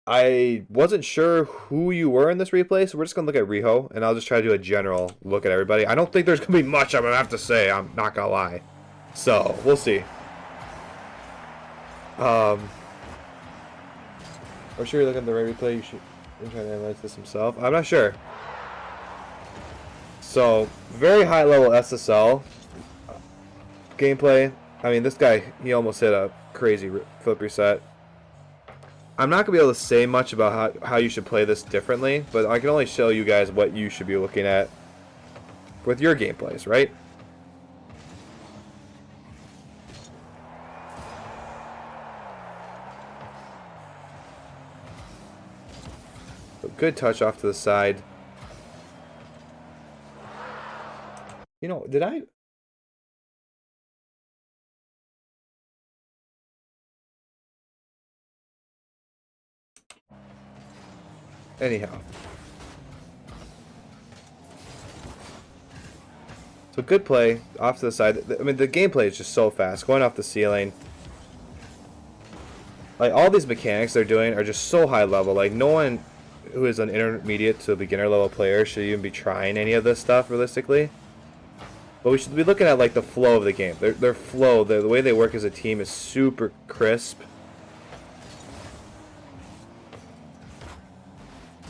I wasn't sure who you were in this replay, so we're just gonna look at Riho, and I'll just try to do a general look at everybody. I don't think there's gonna be much I'm gonna have to say. I'm not gonna lie. So we'll see. Or sure you're looking at the right replay. You should try to analyze this himself. I'm not sure. So, very high level SSL gameplay. I mean, this guy, he almost hit a crazy flip reset. I'm not going to be able to say much about how you should play this differently, but I can only show you guys what you should be looking at with your gameplays, right? So good touch off to the side. Did I... Anyhow. So good play off to the side. I mean, the gameplay is just so fast. Going off the ceiling. Like, all these mechanics they're doing are just so high level. Like, no one who is an intermediate to a beginner level player should even be trying any of this stuff, realistically. But we should be looking at, like, the flow of the game. Their flow, the way they work as a team is super crisp.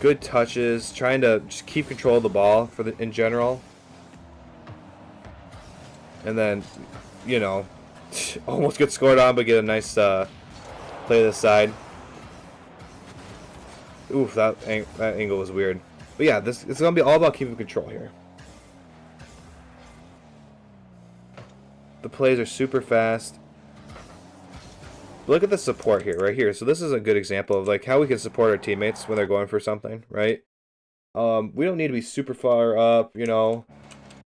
Good touches, trying to just keep control of the ball in general. And then, almost get scored on, but get a nice play to the side. Oof, that angle was weird. But yeah, it's going to be all about keeping control here. The plays are super fast. Look at the support here, right here. So this is a good example of like how we can support our teammates when they're going for something, right? We don't need to be super far up, We don't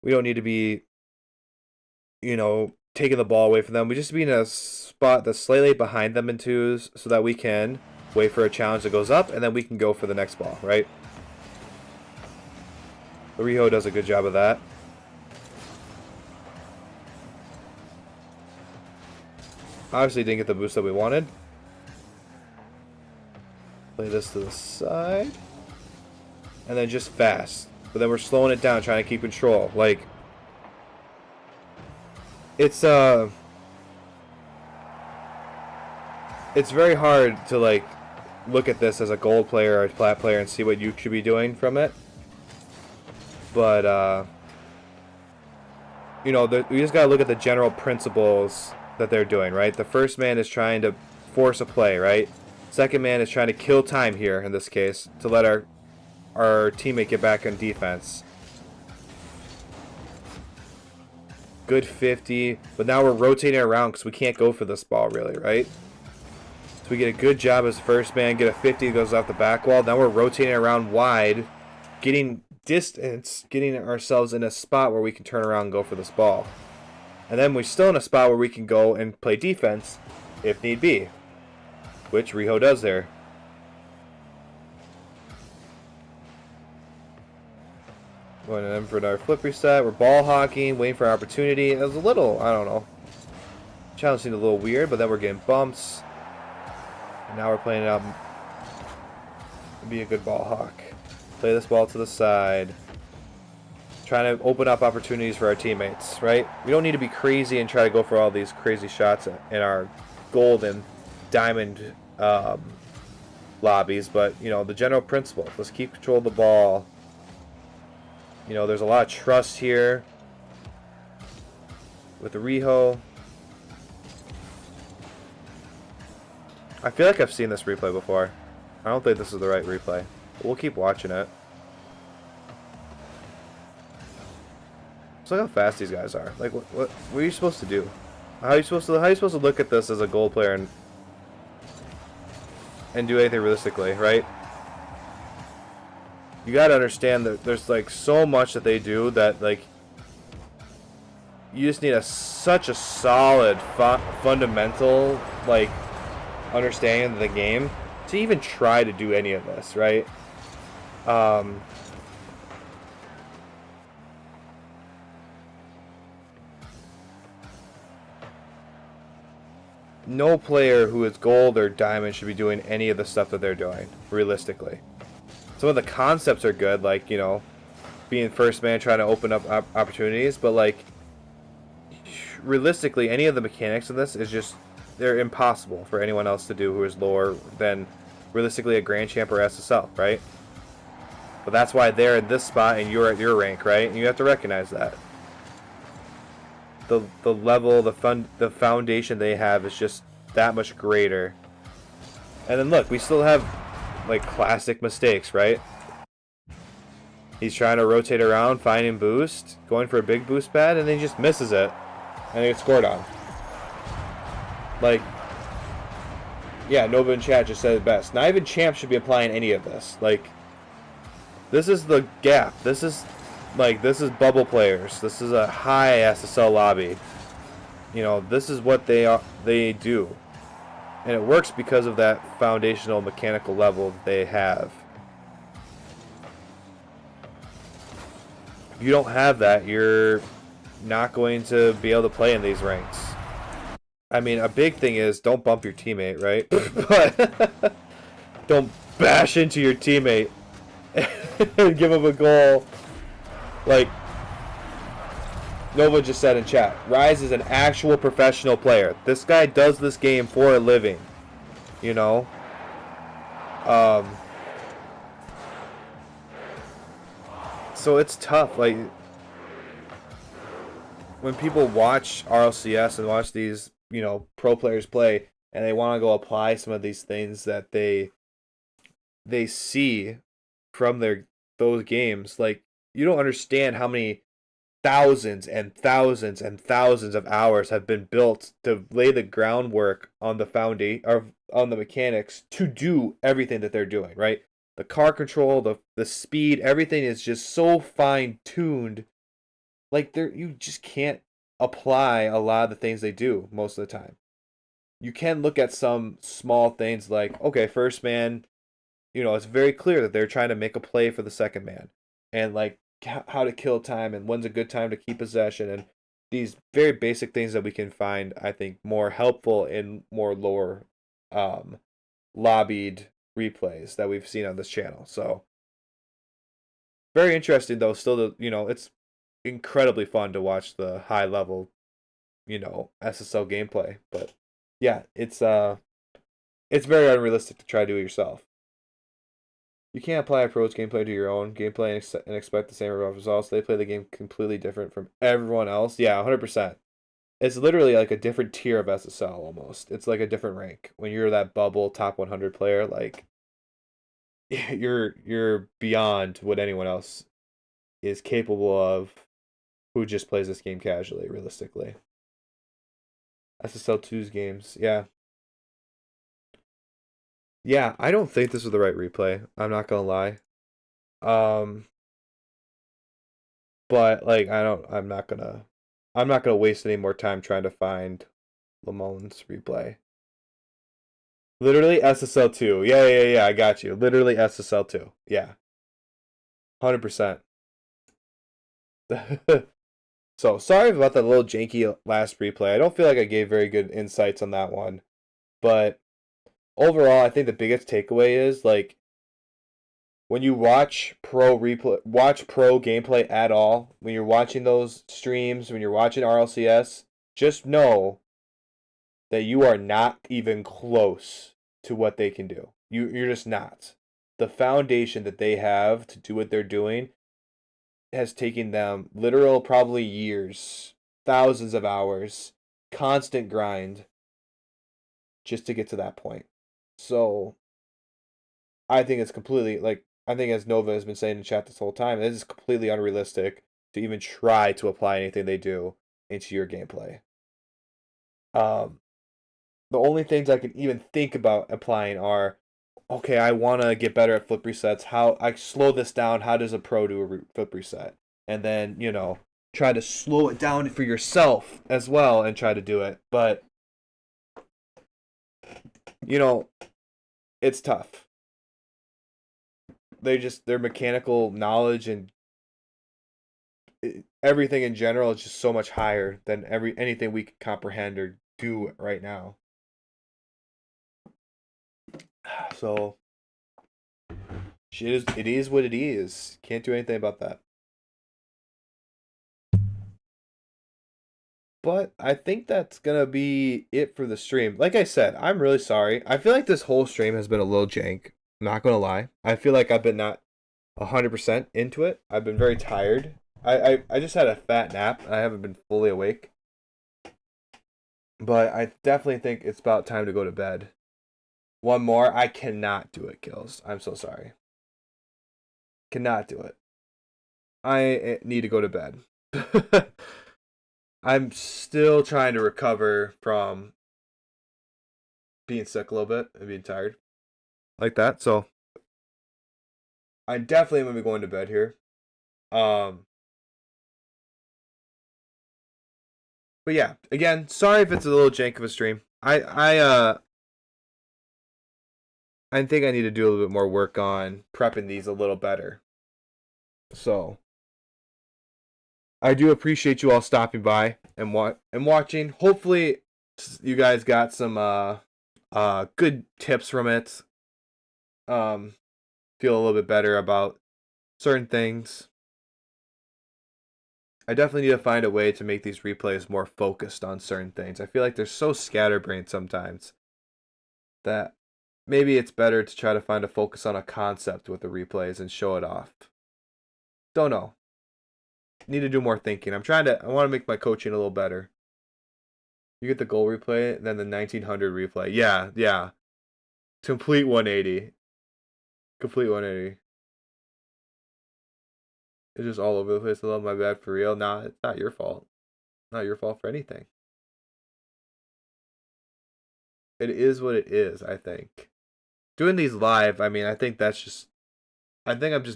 need to be, taking the ball away from them. We just be in a spot that's slightly behind them in twos so that we can wait for a challenge that goes up and then we can go for the next ball, right? Riho does a good job of that. Obviously didn't get the boost that we wanted. Play this to the side. And then just fast. But then we're slowing it down, trying to keep control. Like, it's very hard to, like, look at this as a gold player or a plat player and see what you should be doing from it. But, we just gotta look at the general principles that they're doing, right? The first man is trying to force a play, right? Second man is trying to kill time here, in this case, to let our teammate get back on defense. Good 50, but now we're rotating around because we can't go for this ball, really, right? So we get a good job as first man, get a 50, goes off the back wall. Now we're rotating around wide, getting distance, getting ourselves in a spot where we can turn around and go for this ball. And then we're still in a spot where we can go and play defense if need be, which Riho does there. Going in for another flip reset. We're ball hawking, waiting for an opportunity. It was a little, I don't know. Challenge seemed a little weird, but then we're getting bumps. And now we're playing it out to be a good ball hawk. Play this ball to the side. Trying to open up opportunities for our teammates, right? We don't need to be crazy and try to go for all these crazy shots in our gold and diamond lobbies, but, the general principle. Let's keep control of the ball. There's a lot of trust here with the Riho. I feel like I've seen this replay before. I don't think this is the right replay. We'll keep watching it. Just look how fast these guys are. Like, what are you supposed to do? How are you supposed to look at this as a goal player and do anything realistically, right? You gotta understand that there's like so much that they do that like you just need such a solid fundamental like understanding of the game to even try to do any of this, right? No player who is gold or diamond should be doing any of the stuff that they're doing, realistically. Some of the concepts are good, like, you know, being first man, trying to open up opportunities, but, like, realistically, any of the mechanics of this is just, they're impossible for anyone else to do who is lower than, realistically, a Grand Champ or SSL, right? But that's why they're in this spot and you're at your rank, right? And you have to recognize that. The level, the foundation they have is just that much greater. And then look, we still have like classic mistakes, right? He's trying to rotate around, finding boost, going for a big boost pad, and then he just misses it, and he gets scored on. Like, yeah, Nova in chat just said it best. Not even champs should be applying any of this. Like, this is the gap. This is bubble players. This is a high SSL lobby. You know, this is what they do. And it works because of that foundational mechanical level that they have. If you don't have that, you're not going to be able to play in these ranks. I mean, a big thing is don't bump your teammate, right? But don't bash into your teammate and give him a goal. Like Nova just said in chat, Rise is an actual professional player. This guy does this game for a living, you know. So it's tough. Like when people watch RLCS and watch these, you know, pro players play, and they want to go apply some of these things that they see from those games, like you don't understand how many thousands and thousands and thousands of hours have been built to lay the groundwork on the foundation or on the mechanics to do everything that they're doing, right? The car control, the speed, everything is just so fine tuned. Like you just can't apply a lot of the things they do most of the time. You can look at some small things like, okay, first man, you know, it's very clear that they're trying to make a play for the second man, and like how to kill time and when's a good time to keep possession, and these very basic things that we can find, I think, more helpful in more lower lobbied replays that we've seen on this channel. So very interesting though. Still, you know, it's incredibly fun to watch the high level, you know, SSL gameplay. But yeah, it's very unrealistic to try to do it yourself. You can't apply a pro's gameplay to your own gameplay and expect the same results. They play the game completely different from everyone else. Yeah, 100%. It's literally like a different tier of SSL almost. It's like a different rank. When you're that bubble top 100 player, like you're beyond what anyone else is capable of who just plays this game casually, realistically. SSL 2's games, yeah. Yeah, I don't think this was the right replay. I'm not gonna lie. But like I'm not gonna waste any more time trying to find Lamone's replay. Literally SSL 2. Yeah, I got you. Literally SSL 2. Yeah. 100%. So, sorry about that little janky last replay. I don't feel like I gave very good insights on that one. But overall, I think the biggest takeaway is like when you watch pro gameplay at all, when you're watching those streams, when you're watching RLCS, just know that you are not even close to what they can do. You're just not. The foundation that they have to do what they're doing has taken them literal probably years, thousands of hours, constant grind just to get to that point. So I think it's completely like I think as Nova has been saying in chat this whole time, it is completely unrealistic to even try to apply anything they do into your gameplay. The only things I can even think about applying are, okay, I want to get better at flip resets. How I slow this down? How does a pro do a flip reset? And then try to slow it down for yourself as well and try to do it. But it's tough. Their mechanical knowledge and everything in general is just so much higher than anything we can comprehend or do right now. So it is what it is. Can't do anything about that. But I think that's gonna be it for the stream. Like I said, I'm really sorry. I feel like this whole stream has been a little jank. I'm not gonna lie. I feel like I've been not 100% into it. I've been very tired. I just had a fat nap. I haven't been fully awake. But I definitely think it's about time to go to bed. One more. I cannot do it, Kills. I'm so sorry. Cannot do it. I need to go to bed. I'm still trying to recover from being sick a little bit and being tired. Like that. So I definitely am going to be going to bed here. But yeah, again, sorry if it's a little jank of a stream. I think I need to do a little bit more work on prepping these a little better. So I do appreciate you all stopping by and watching. Hopefully you guys got some good tips from it. Feel a little bit better about certain things. I definitely need to find a way to make these replays more focused on certain things. I feel like they're so scatterbrained sometimes that maybe it's better to try to find a focus on a concept with the replays and show it off. Don't know. Need to do more thinking. I want to make my coaching a little better. You get the goal replay, then the 1900 replay. Yeah. Complete 180. Complete 180. It's just all over the place. I love my bad for real. Nah, it's not your fault. Not your fault for anything. It is what it is, I think. Doing these live, I mean, I think I'm just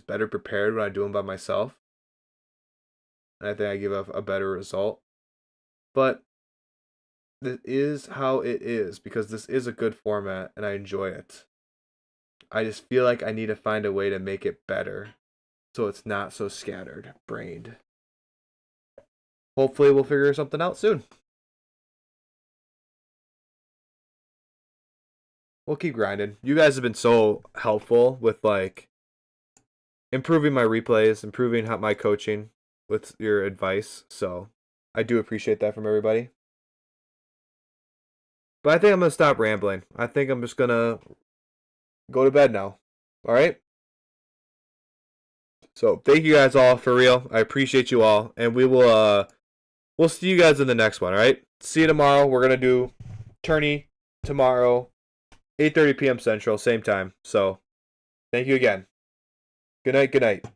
better prepared when I do them by myself. And I think I give a better result. But this is how it is because this is a good format and I enjoy it. I just feel like I need to find a way to make it better so it's not so scattered brained. Hopefully we'll figure something out soon. We'll keep grinding. You guys have been so helpful with improving my replays, improving my coaching with your advice. So I do appreciate that from everybody. But I think I'm going to stop rambling. I think I'm just going to go to bed now. All right? So thank you guys all for real. I appreciate you all. And we'll see you guys in the next one. All right? See you tomorrow. We're going to do tourney tomorrow, 8:30 p.m. Central, same time. So thank you again. Good night. Good night.